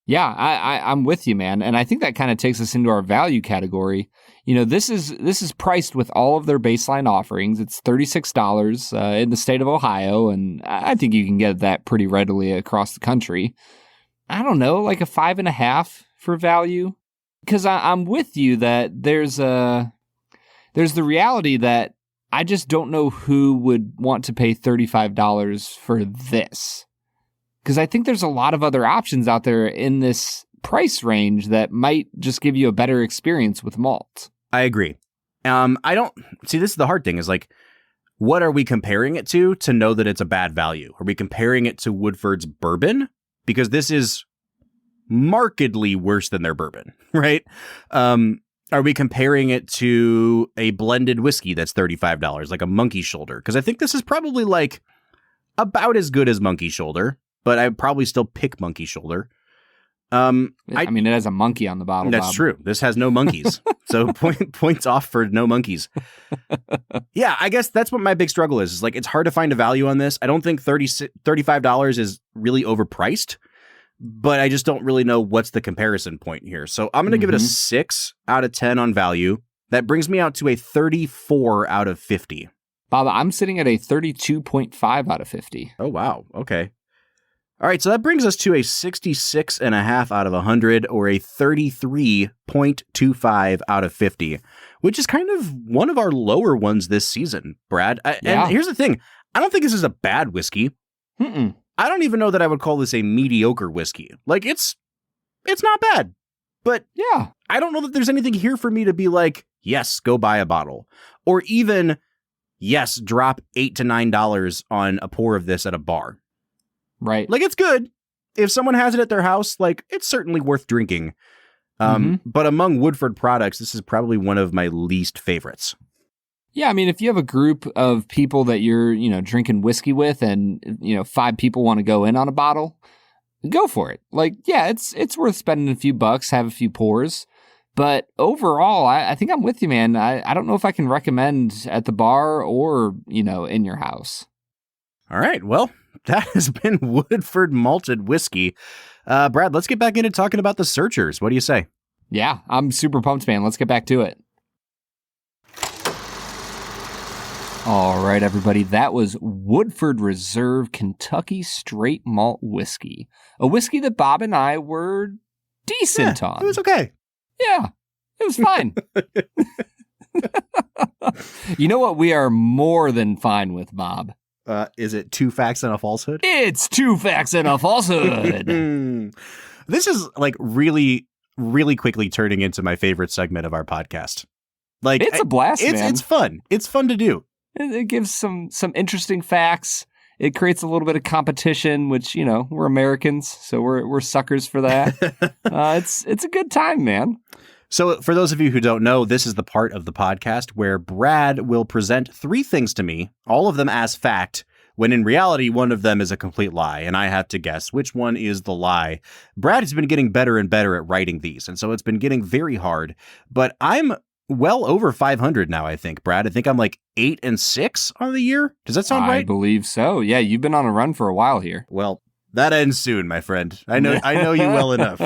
Yeah, I'm with you, man. And I think that kind of takes us into our value category. You know, this is priced with all of their baseline offerings. It's $36 in the state of Ohio, and I think you can get that pretty readily across the country. I don't know, like a 5.5 for value, because I'm with you that there's the reality that I just don't know who would want to pay $35 for this. Because I think there's a lot of other options out there in this price range that might just give you a better experience with malt. I agree. I don't see, this is the hard thing, is like, what are we comparing it to know that it's a bad value? Are we comparing it to Woodford's bourbon? Because this is markedly worse than their bourbon, right? Are we comparing it to a blended whiskey that's $35, like a Monkey Shoulder? Because I think this is probably like about as good as Monkey Shoulder, but I'd probably still pick Monkey Shoulder. I mean, it has a monkey on the bottle. That's Bob. true. This has no monkeys. So points off for no monkeys. Yeah, I guess that's what my big struggle is like, it's hard to find a value on this. I don't think $35 is really overpriced, but I just don't really know what's the comparison point here. So I'm going to give it a 6 out of 10 on value. That brings me out to a 34 out of 50. Bob, I'm sitting at a 32.5 out of 50. Oh, wow. Okay. All right, so that brings us to a 66.5 out of 100, or a 33.25 out of 50, which is kind of one of our lower ones this season, Brad. And here's the thing. I don't think this is a bad whiskey. I don't even know that I would call this a mediocre whiskey. Like, it's not bad. But yeah, I don't know that there's anything here for me to be like, yes, go buy a bottle. Or even, yes, drop $8 to $9 on a pour of this at a bar. Right. Like, it's good. If someone has it at their house, like, it's certainly worth drinking. But among Woodford products, this is probably one of my least favorites. Yeah, I mean, if you have a group of people that you're, drinking whiskey with and, 5 people want to go in on a bottle, go for it. Like, yeah, it's worth spending a few bucks, have a few pours. But overall, I think I'm with you, man. I don't know if I can recommend at the bar or, in your house. All right. Well, that has been Woodford Malted Whiskey. Brad, let's get back into talking about the Searchers. What do you say? Yeah, I'm super pumped, man. Let's get back to it. All right, everybody. That was Woodford Reserve Kentucky Straight Malt Whiskey. A whiskey that Bob and I were decent on. It was okay. Yeah, it was fine. You know what we are more than fine with, Bob? Is it 2 facts and a falsehood? It's 2 facts and a falsehood. This is like really, really quickly turning into my favorite segment of our podcast. Like, it's a blast, man. It's fun. It's fun to do. It gives some interesting facts. It creates a little bit of competition, which, we're Americans, so we're suckers for that. It's a good time, man. So for those of you who don't know, this is the part of the podcast where Brad will present 3 things to me, all of them as fact, when in reality, one of them is a complete lie, and I have to guess which one is the lie. Brad has been getting better and better at writing these, and so it's been getting very hard, but I'm well over 500 now, I think, Brad. I think I'm like 8 and 6 on the year. Does that sound right? I believe so. Yeah, you've been on a run for a while here. Well, that ends soon, my friend. I know you well enough.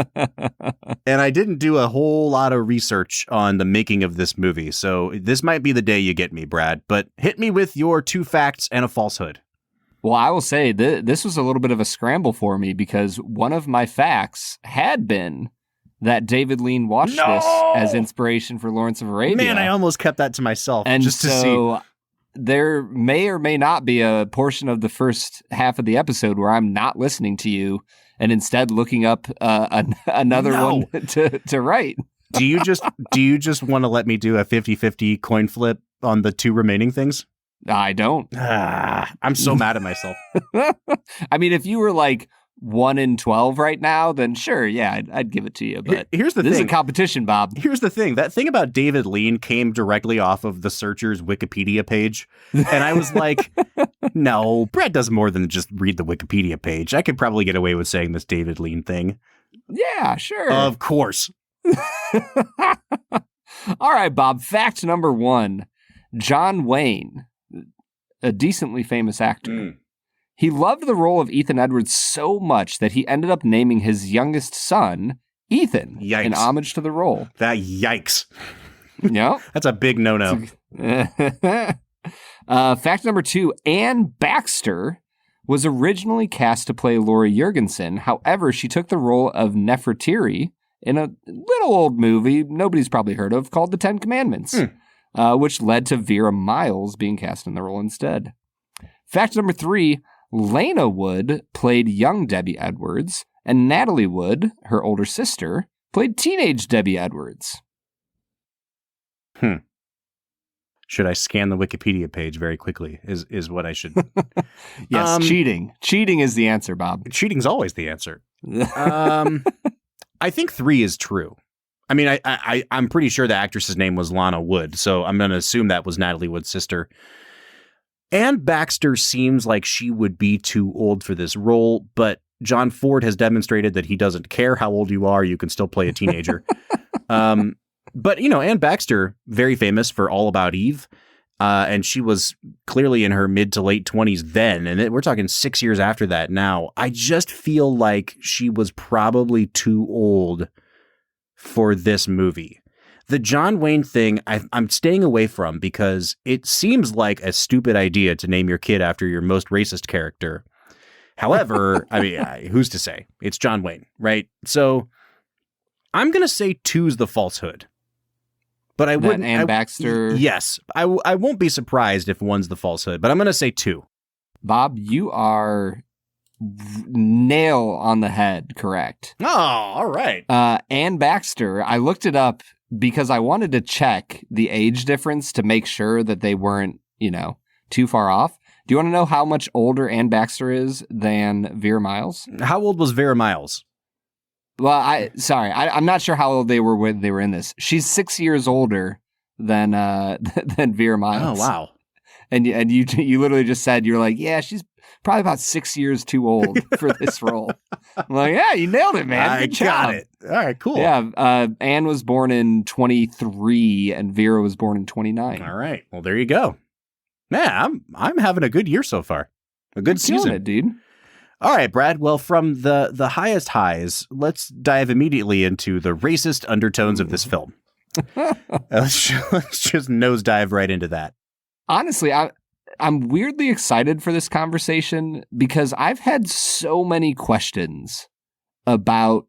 And I didn't do a whole lot of research on the making of this movie, so this might be the day you get me, Brad. But hit me with your 2 facts and a falsehood. Well, I will say this was a little bit of a scramble for me because one of my facts had been that David Lean watched this as inspiration for Lawrence of Arabia. Man, I almost kept that to myself and just to see. There may or may not be a portion of the first half of the episode where I'm not listening to you and instead looking up another one to write. Do you just want to let me do a 50-50 coin flip on the 2 remaining things? I don't. I'm so mad at myself. I mean, if you were like 1 in 12 right now, then sure, yeah, I'd give it to you. But here's the thing. This is a competition, Bob. Here's the thing. That thing about David Lean came directly off of the Searchers Wikipedia page. And I was like, no, Brad does more than just read the Wikipedia page. I could probably get away with saying this David Lean thing. Yeah, sure. Of course. All right, Bob. Fact number 1. John Wayne, a decently famous actor. He loved the role of Ethan Edwards so much that he ended up naming his youngest son Ethan in homage to the role. Yikes. Yep. That's a big no-no. Fact number 2, Anne Baxter was originally cast to play Laura Jurgensen. However, she took the role of Nefertiti in a little old movie nobody's probably heard of called The 10 Commandments, which led to Vera Miles being cast in the role instead. Fact number 3, Lena Wood played young Debbie Edwards, and Natalie Wood, her older sister, played teenage Debbie Edwards. Should I scan the Wikipedia page very quickly? Is what I should. Yes, cheating. Cheating is the answer, Bob. Cheating's always the answer. I think 3 is true. I mean, I'm pretty sure the actress's name was Lana Wood, so I'm going to assume that was Natalie Wood's sister. Anne Baxter seems like she would be too old for this role, but John Ford has demonstrated that he doesn't care how old you are. You can still play a teenager. But, Anne Baxter, very famous for All About Eve, and she was clearly in her mid to late 20s then, and we're talking 6 years after that now. I just feel like she was probably too old for this movie. The John Wayne thing, I'm staying away from because it seems like a stupid idea to name your kid after your most racist character. However, I mean, who's to say? It's John Wayne, right? So I'm going to say 2's the falsehood. But I wouldn't. Anne Baxter. Yes. I won't be surprised if 1's the falsehood, but I'm going to say 2. Bob, you are nail on the head, correct. Oh, all right. Anne Baxter, I looked it up because I wanted to check the age difference to make sure that they weren't, too far off. Do you want to know how much older Anne Baxter is than Vera Miles? How old was Vera Miles? I'm not sure how old they were when they were in this. She's 6 years older than than Vera Miles. Oh, wow. And you literally just said, you're like, yeah, she's probably about 6 years too old for this role. I'm like, yeah, you nailed it, man. Good job. Got it. All right, cool. Yeah, Anne was born in 23 and Vera was born in 29. All right. Well, there you go. Yeah, I'm having a good year so far. A good season, it, dude. All right, Brad. Well, from the highest highs, let's dive immediately into the racist undertones of this film. Let's just nosedive right into that. Honestly, I'm weirdly excited for this conversation because I've had so many questions about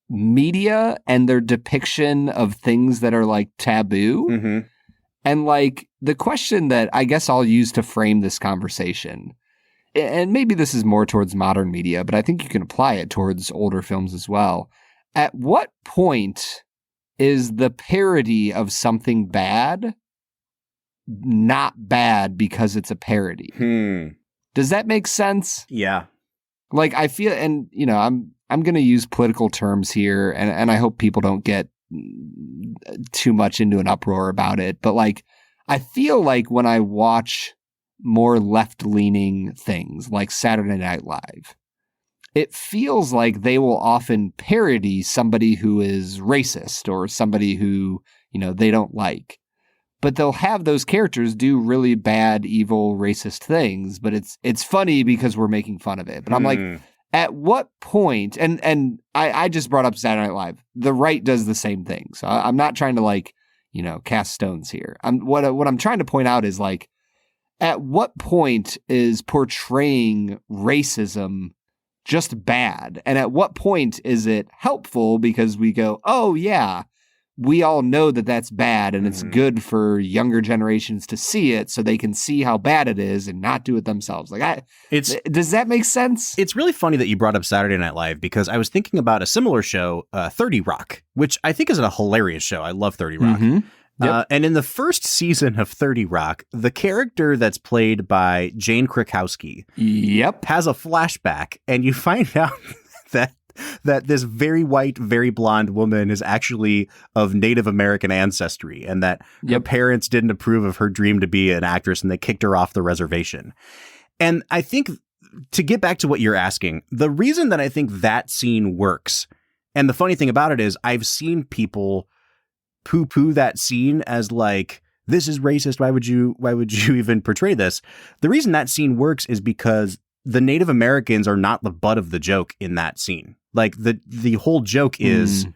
media and their depiction of things that are like taboo. Mm-hmm. And like the question that I guess I'll use to frame this conversation, and maybe this is more towards modern media, but I think you can apply it towards older films as well. At what point is the parody of something bad not bad because it's a parody? Does that make sense? Yeah. Like I feel, and you know, I'm going to use political terms here, and I hope people don't get too much into an uproar about it. But like, I feel like when I watch more left-leaning things like Saturday Night Live, it feels like they will often parody somebody who is racist or somebody who, you know, they don't like. But they'll have those characters do really bad, evil, racist things. But it's funny because we're making fun of it. But I'm like, at what point? And I just brought up Saturday Night Live. The right does the same thing. So I'm not trying to like, you know, cast stones here. What I'm trying to point out is like, at what point is portraying racism just bad? And at what point is it helpful because we go, oh yeah, we all know that that's bad and it's good for younger generations to see it so they can see how bad it is and not do it themselves. Like, does that make sense? It's really funny that you brought up Saturday Night Live because I was thinking about a similar show, 30 Rock, which I think is a hilarious show. I love 30 Rock. Mm-hmm. Yep. And in the first season of 30 Rock, the character that's played by Jane Krakowski has a flashback, and you find out that this very white, very blonde woman is actually of Native American ancestry, and that her parents didn't approve of her dream to be an actress, and they kicked her off the reservation. And I think, to get back to what you're asking, the reason that I think that scene works, and the funny thing about it is I've seen people poo-poo that scene as like, this is racist, why would you even portray this? The reason that scene works is because the Native Americans are not the butt of the joke in that scene. Like the whole joke is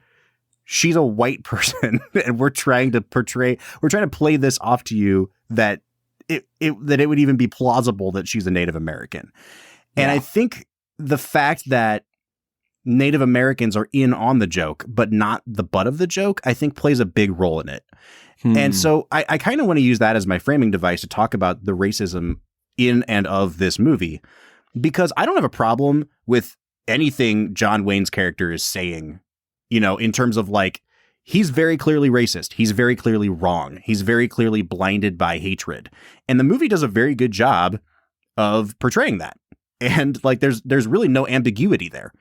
she's a white person and we're trying to play this off to you that it would even be plausible that she's a Native American. And I think the fact that Native Americans are in on the joke, but not the butt of the joke, I think plays a big role in it. And so I kind of want to use that as my framing device to talk about the racism in and of this movie, because I don't have a problem with anything John Wayne's character is saying, you know, in terms of like, he's very clearly racist. He's very clearly wrong. He's very clearly blinded by hatred. And the movie does a very good job of portraying that. And like, there's really no ambiguity there.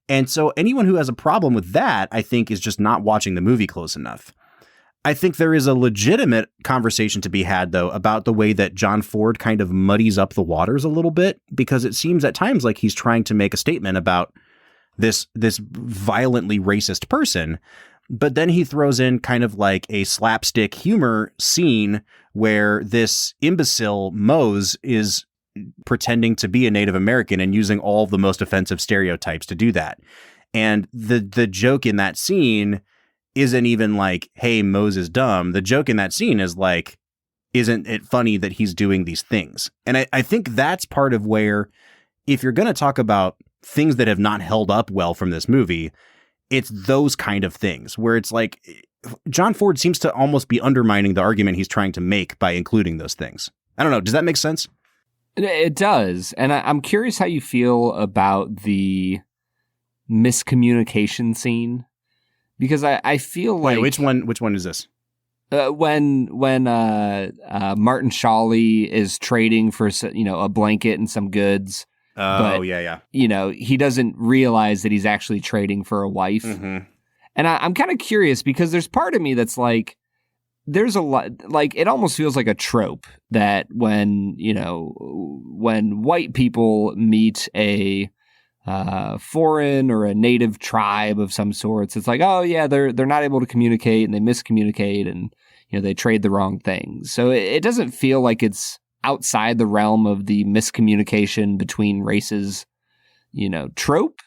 And so anyone who has a problem with that, I think, is just not watching the movie close enough. I think there is a legitimate conversation to be had, though, about the way that John Ford kind of muddies up the waters a little bit, because it seems at times like he's trying to make a statement about this violently racist person. But then he throws in kind of like a slapstick humor scene where this imbecile Mose is pretending to be a Native American and using all the most offensive stereotypes to do that. And the joke in that scene isn't even like, hey, Mose is dumb. The joke in that scene is like, isn't it funny that he's doing these things? And I think that's part of where, if you're going to talk about things that have not held up well from this movie, it's those kind of things where it's like John Ford seems to almost be undermining the argument he's trying to make by including those things. I don't know. Does that make sense? It does. And I'm curious how you feel about the miscommunication scene, because I feel like... Wait, which one is this? When Martin Shawley is trading for, you know, a blanket and some goods, Oh, yeah. He doesn't realize that he's actually trading for a wife. Mm-hmm. And I'm kind of curious because there's part of me that's like, there's a lot, like, it almost feels like a trope that when white people meet a foreign or a native tribe of some sorts, it's like, oh yeah, they're not able to communicate and they miscommunicate and, they trade the wrong things. So it doesn't feel like it's outside the realm of the miscommunication between races, trope,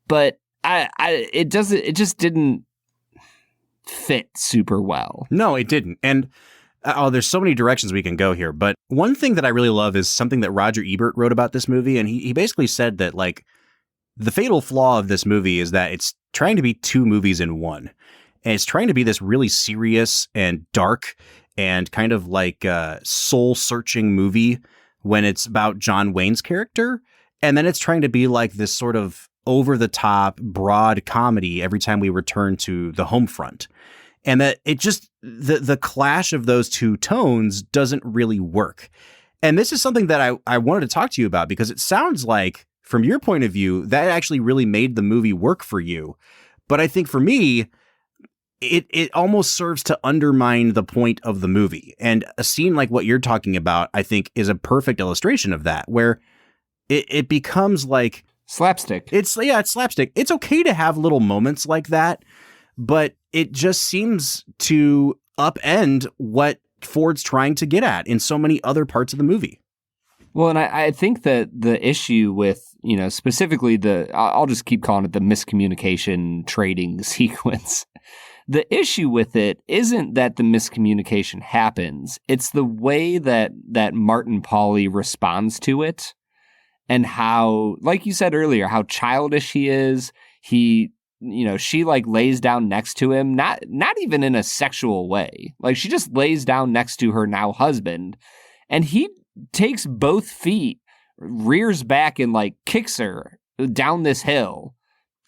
but it just didn't fit super well. No, it didn't. And there's so many directions we can go here. But one thing that I really love is something that Roger Ebert wrote about this movie. And he basically said that, like, the fatal flaw of this movie is that it's trying to be two movies in one. And it's trying to be this really serious and dark and kind of like a soul-searching movie when it's about John Wayne's character. And then it's trying to be like this sort of over-the-top, broad comedy every time we return to the home front. And that it just, the clash of those two tones doesn't really work. And this is something that I wanted to talk to you about because it sounds like, from your point of view, that actually really made the movie work for you. But I think for me, it almost serves to undermine the point of the movie. And a scene like what you're talking about, I think, is a perfect illustration of that, where it becomes like slapstick. It's slapstick. It's okay to have little moments like that, but it just seems to upend what Ford's trying to get at in so many other parts of the movie. Well, and I think that the issue with, specifically I'll just keep calling it the miscommunication trading sequence. The issue with it isn't that the miscommunication happens. It's the way that Martin Pauly responds to it and how, like you said earlier, how childish he is. She like lays down next to him, not even in a sexual way. Like she just lays down next to her now husband and he takes both feet, rears back and like kicks her down this hill.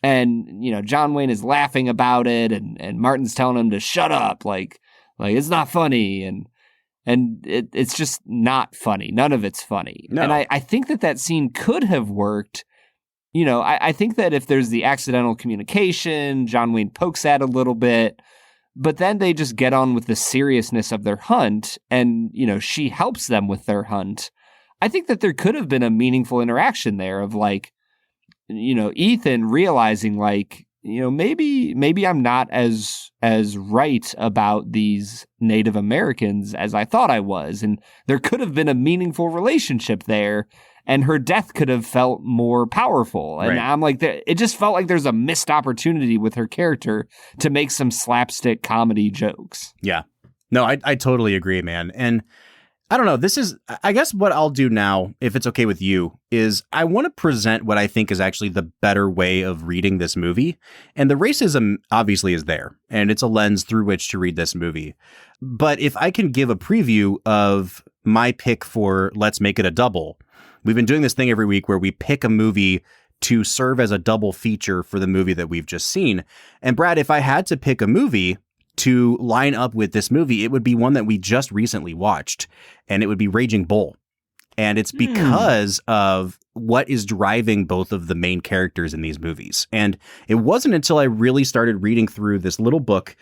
And, John Wayne is laughing about it and Martin's telling him to shut up. Like it's not funny. And it's just not funny. None of it's funny. No. And I think that scene could have worked. I think that if there's the accidental communication, John Wayne pokes at a little bit, but then they just get on with the seriousness of their hunt and, she helps them with their hunt. I think that there could have been a meaningful interaction there of like, Ethan realizing like, maybe I'm not as right about these Native Americans as I thought I was. And there could have been a meaningful relationship there and her death could have felt more powerful. And right. I'm like, it just felt like there's a missed opportunity with her character to make some slapstick comedy jokes. Yeah, no, I totally agree, man. And I don't know. I guess what I'll do now, if it's okay with you, is I want to present what I think is actually the better way of reading this movie. And the racism obviously is there, and it's a lens through which to read this movie. But if I can give a preview of my pick for Let's Make It a Double, we've been doing this thing every week where we pick a movie to serve as a double feature for the movie that we've just seen. And Brad, if I had to pick a movie to line up with this movie, it would be one that we just recently watched, and it would be Raging Bull. And it's because of what is driving both of the main characters in these movies. And it wasn't until I really started reading through this little book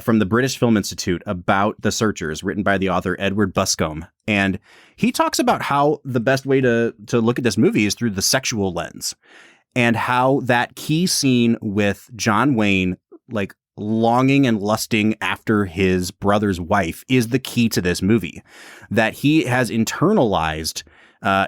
from the British Film Institute about The Searchers, written by the author Edward Buscombe. And he talks about how the best way to look at this movie is through the sexual lens, and how that key scene with John Wayne, like, longing and lusting after his brother's wife is the key to this movie, that he has internalized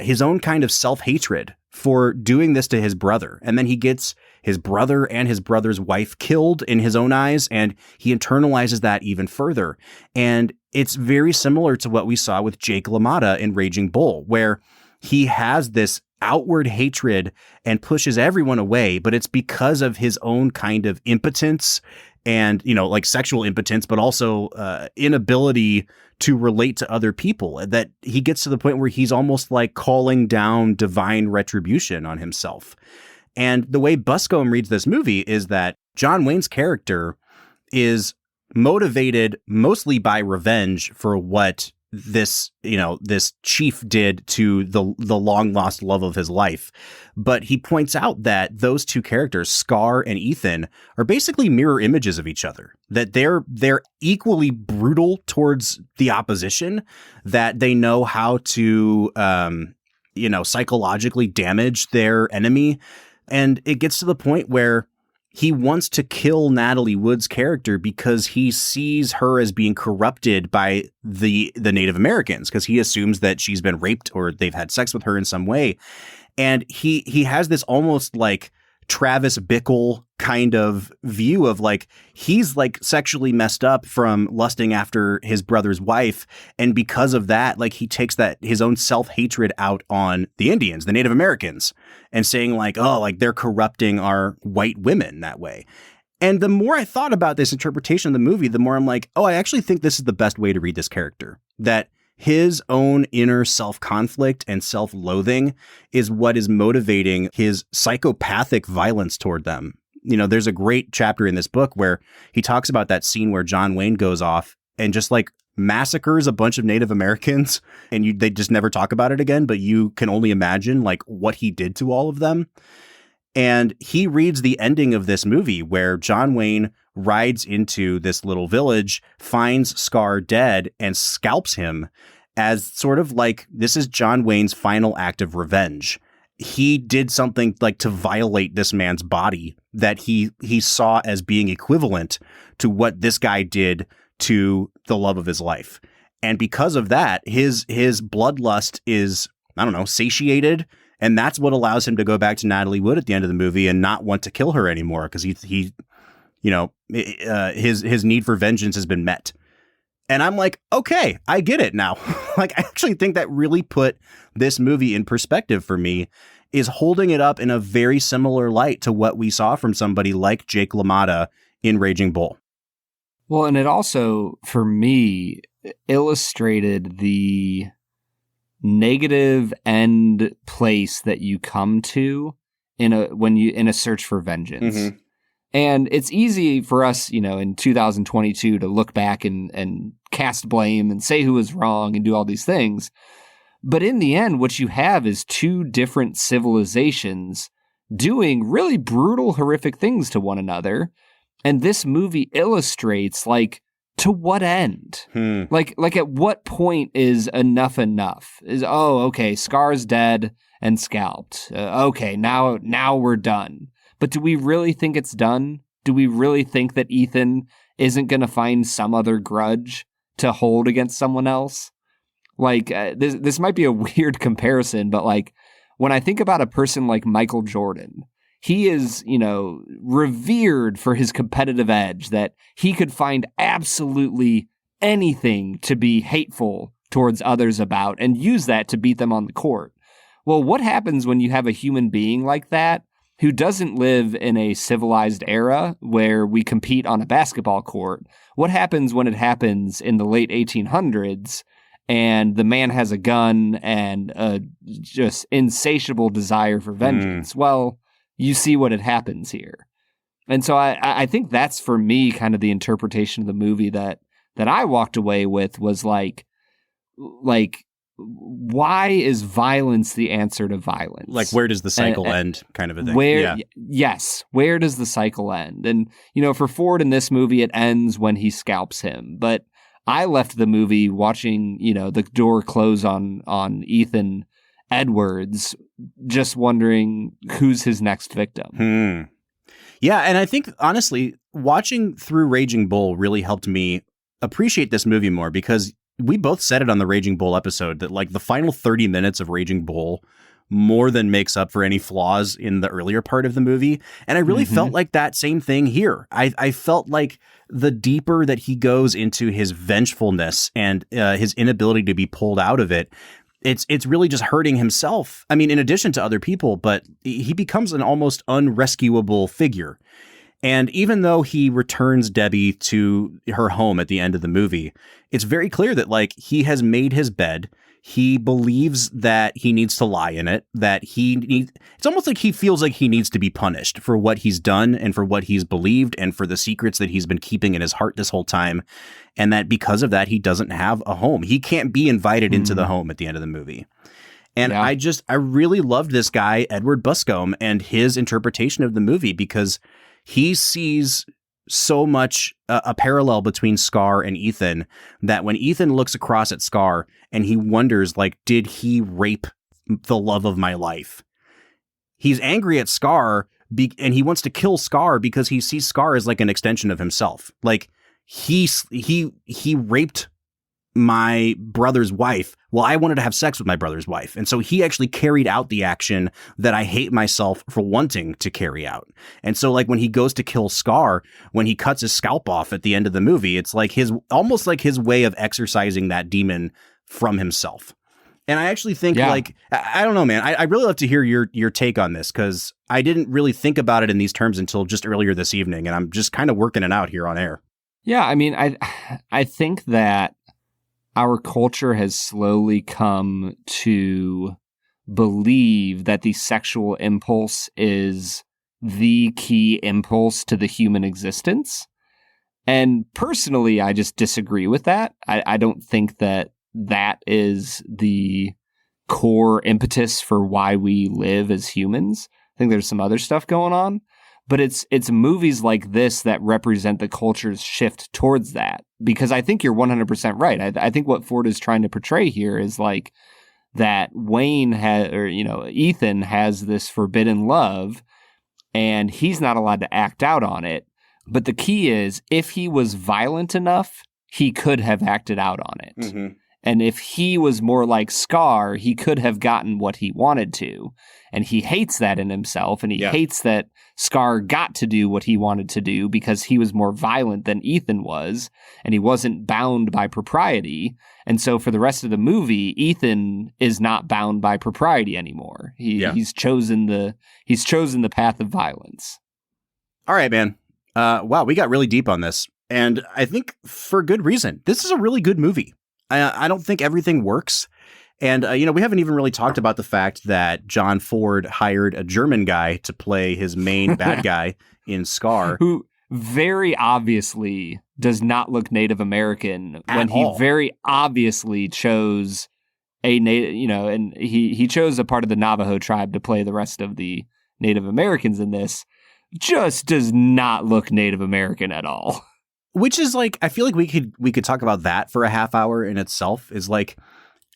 his own kind of self-hatred for doing this to his brother. And then he gets his brother and his brother's wife killed in his own eyes, and he internalizes that even further. And it's very similar to what we saw with Jake LaMotta in Raging Bull, where he has this outward hatred and pushes everyone away, but it's because of his own kind of impotence and, like sexual impotence, but also inability to relate to other people, that he gets to the point where he's almost like calling down divine retribution on himself. And the way Buscombe reads this movie is that John Wayne's character is motivated mostly by revenge for what this chief did to the long lost love of his life. But he points out that those two characters, Scar and Ethan, are basically mirror images of each other, that they're equally brutal towards the opposition, that they know how to, psychologically damage their enemy. And it gets to the point where he wants to kill Natalie Wood's character because he sees her as being corrupted by the Native Americans, because he assumes that she's been raped or they've had sex with her in some way. And he has this almost like Travis Bickle kind of view of like, he's like sexually messed up from lusting after his brother's wife. And because of that, like he takes that his own self-hatred out on the Indians, the Native Americans, and saying like, oh, like they're corrupting our white women that way. And the more I thought about this interpretation of the movie, the more I'm like, oh, I actually think this is the best way to read this character, that his own inner self-conflict and self-loathing is what is motivating his psychopathic violence toward them. There's a great chapter in this book where he talks about that scene where John Wayne goes off and just like massacres a bunch of Native Americans, and they just never talk about it again, but you can only imagine like what he did to all of them. And he reads the ending of this movie where John Wayne rides into this little village, finds Scar dead, and scalps him as sort of like, this is John Wayne's final act of revenge. He did something like to violate this man's body that he saw as being equivalent to what this guy did to the love of his life. And because of that, his bloodlust is, I don't know, satiated. And that's what allows him to go back to Natalie Wood at the end of the movie and not want to kill her anymore, because his need for vengeance has been met. And I'm like, okay, I get it now. Like, I actually think that really put this movie in perspective for me, is holding it up in a very similar light to what we saw from somebody like Jake LaMotta in Raging Bull. Well, and it also, for me, illustrated the negative end place that you come to in a search for vengeance. Mm-hmm. And it's easy for us, in 2022 to look back and cast blame and say who was wrong and do all these things. But in the end, what you have is two different civilizations doing really brutal, horrific things to one another. And this movie illustrates, like, to what end? Like at what point is enough enough? Is, oh, okay, Scar's dead and scalped. Okay, now we're done. But do we really think it's done? Do we really think that Ethan isn't going to find some other grudge to hold against someone else? Like, this might be a weird comparison, but like, when I think about a person like Michael Jordan, he is, revered for his competitive edge, that he could find absolutely anything to be hateful towards others about and use that to beat them on the court. Well, what happens when you have a human being like that who doesn't live in a civilized era where we compete on a basketball court? What happens when it happens in the late 1800s and the man has a gun and a just insatiable desire for vengeance? Well, you see what it happens here. And so I think that's, for me, kind of the interpretation of the movie that I walked away with, was like, why is violence the answer to violence? Like, where does the cycle end, kind of a thing? Yes, where does the cycle end? And, for Ford in this movie, it ends when he scalps him. But I left the movie watching, the door close on Ethan Edwards, just wondering who's his next victim. Yeah, and I think, honestly, watching through Raging Bull really helped me appreciate this movie more, because we both said it on the Raging Bull episode that, like, the final 30 minutes of Raging Bull more than makes up for any flaws in the earlier part of the movie. And I really felt like that same thing here. I felt like the deeper that he goes into his vengefulness and his inability to be pulled out of it, it's really just hurting himself. I mean, in addition to other people, but he becomes an almost unrescuable figure. And even though he returns Debbie to her home at the end of the movie, it's very clear that like he has made his bed. He believes that he needs to lie in it, it's almost like he feels like he needs to be punished for what he's done and for what he's believed and for the secrets that he's been keeping in his heart this whole time. And that because of that, he doesn't have a home. He can't be invited into the home at the end of the movie. And I really loved this guy, Edward Buscombe, and his interpretation of the movie because he sees so much a parallel between Scar and Ethan that when Ethan looks across at Scar and he wonders, like, did he rape the love of my life? He's angry at Scar and he wants to kill Scar because he sees Scar as like an extension of himself. Like he raped my brother's wife. Well, I wanted to have sex with my brother's wife. And so he actually carried out the action that I hate myself for wanting to carry out. And so like when he goes to kill Scar, when he cuts his scalp off at the end of the movie, it's like almost like his way of exorcising that demon from himself. And I actually think like, I don't know, man, I really love to hear your take on this because I didn't really think about it in these terms until just earlier this evening. And I'm just kind of working it out here on air. Yeah. I mean, I think that our culture has slowly come to believe that the sexual impulse is the key impulse to the human existence. And personally, I just disagree with that. I don't think that is the core impetus for why we live as humans. I think there's some other stuff going on. But it's movies like this that represent the culture's shift towards that. Because I think you're 100% right. I think what Ford is trying to portray here is like that Ethan has this forbidden love and he's not allowed to act out on it. But the key is if he was violent enough, he could have acted out on it. Mm-hmm. And if he was more like Scar, he could have gotten what he wanted to. And he hates that in himself. And he hates that Scar got to do what he wanted to do because he was more violent than Ethan was. And he wasn't bound by propriety. And so for the rest of the movie, Ethan is not bound by propriety anymore. He's chosen the path of violence. All right, man. Wow, we got really deep on this. And I think for good reason. This is a really good movie. I don't think everything works. And, we haven't even really talked about the fact that John Ford hired a German guy to play his main bad guy in Scar. Who very obviously does not look Native American when he very obviously chose and he chose a part of the Navajo tribe to play the rest of the Native Americans in this. Just does not look Native American at all. Which is like, I feel like we could talk about that for a half hour in itself. Is like,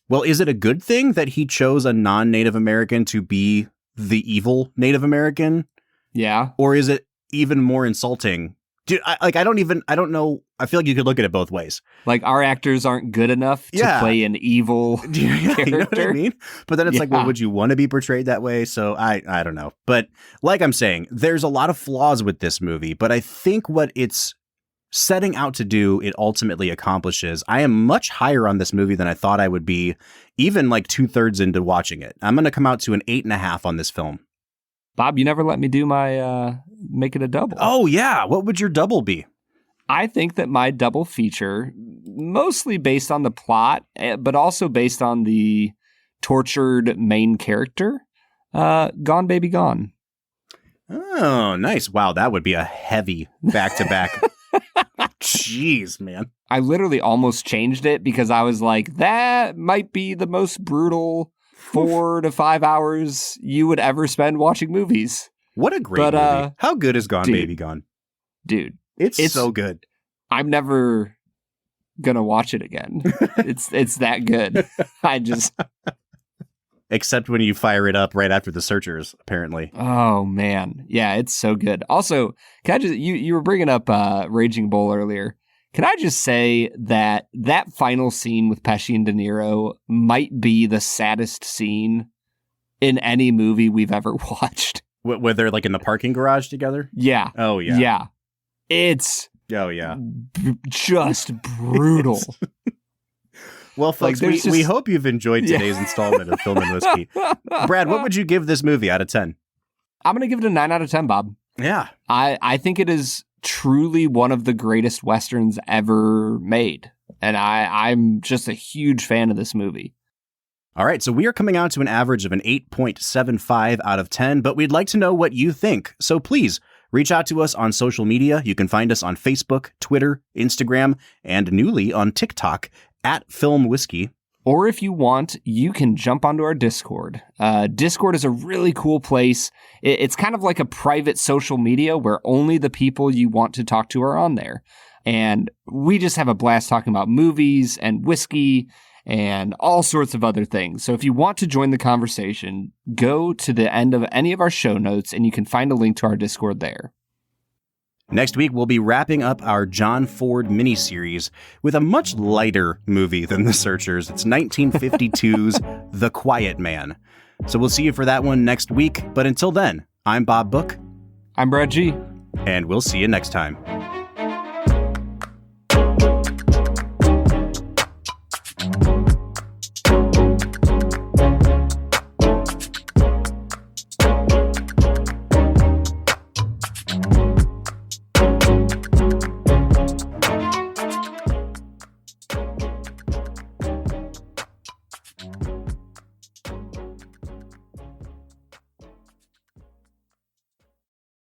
well, is it a good thing that he chose a non-Native American to be the evil Native American? Yeah. Or is it even more insulting? Dude, I don't know. I feel like you could look at it both ways. Like our actors aren't good enough to play an evil character. You know what I mean? But then it's like, well, would you want to be portrayed that way? So I don't know. But like I'm saying, there's a lot of flaws with this movie, but I think what it's setting out to do, it ultimately accomplishes. I am much higher on this movie than I thought I would be, even like 2/3 into watching it. I'm going to come out to an 8.5 on this film. Bob, you never let me do my make it a double. Oh, yeah. What would your double be? I think that my double feature, mostly based on the plot, but also based on the tortured main character, Gone Baby Gone. Oh, nice. Wow, that would be a heavy back-to-back. Jeez, man. I literally almost changed it because I was like, that might be the most brutal 4 to 5 hours you would ever spend watching movies. What a great movie. How good is Gone Baby Gone? Dude. It's so good. I'm never gonna watch it again. It's that good. Except when you fire it up right after The Searchers, apparently. Oh, man. Yeah, it's so good. Also, can I just, you were bringing up Raging Bull earlier. Can I just say that final scene with Pesci and De Niro might be the saddest scene in any movie we've ever watched? Where they're like in the parking garage together? Yeah. Oh, yeah. Yeah. It's just brutal. Well, folks, we hope you've enjoyed today's installment of Film and Whiskey. Brad, what would you give this movie out of 10? I'm going to give it a 9 out of 10, Bob. Yeah. I think it is truly one of the greatest Westerns ever made. And I'm just a huge fan of this movie. All right, so we are coming out to an average of an 8.75 out of 10, but we'd like to know what you think. So please reach out to us on social media. You can find us on Facebook, Twitter, Instagram, and newly on TikTok at Film Whiskey. Or if you want, you can jump onto our Discord. Discord is a really cool place. It's kind of like a private social media where only the people you want to talk to are on there. And we just have a blast talking about movies and whiskey and all sorts of other things. So if you want to join the conversation, go to the end of any of our show notes and you can find a link to our Discord there. Next week, we'll be wrapping up our John Ford miniseries with a much lighter movie than The Searchers. It's 1952's The Quiet Man. So we'll see you for that one next week. But until then, I'm Bob Book. I'm Brad G. And we'll see you next time.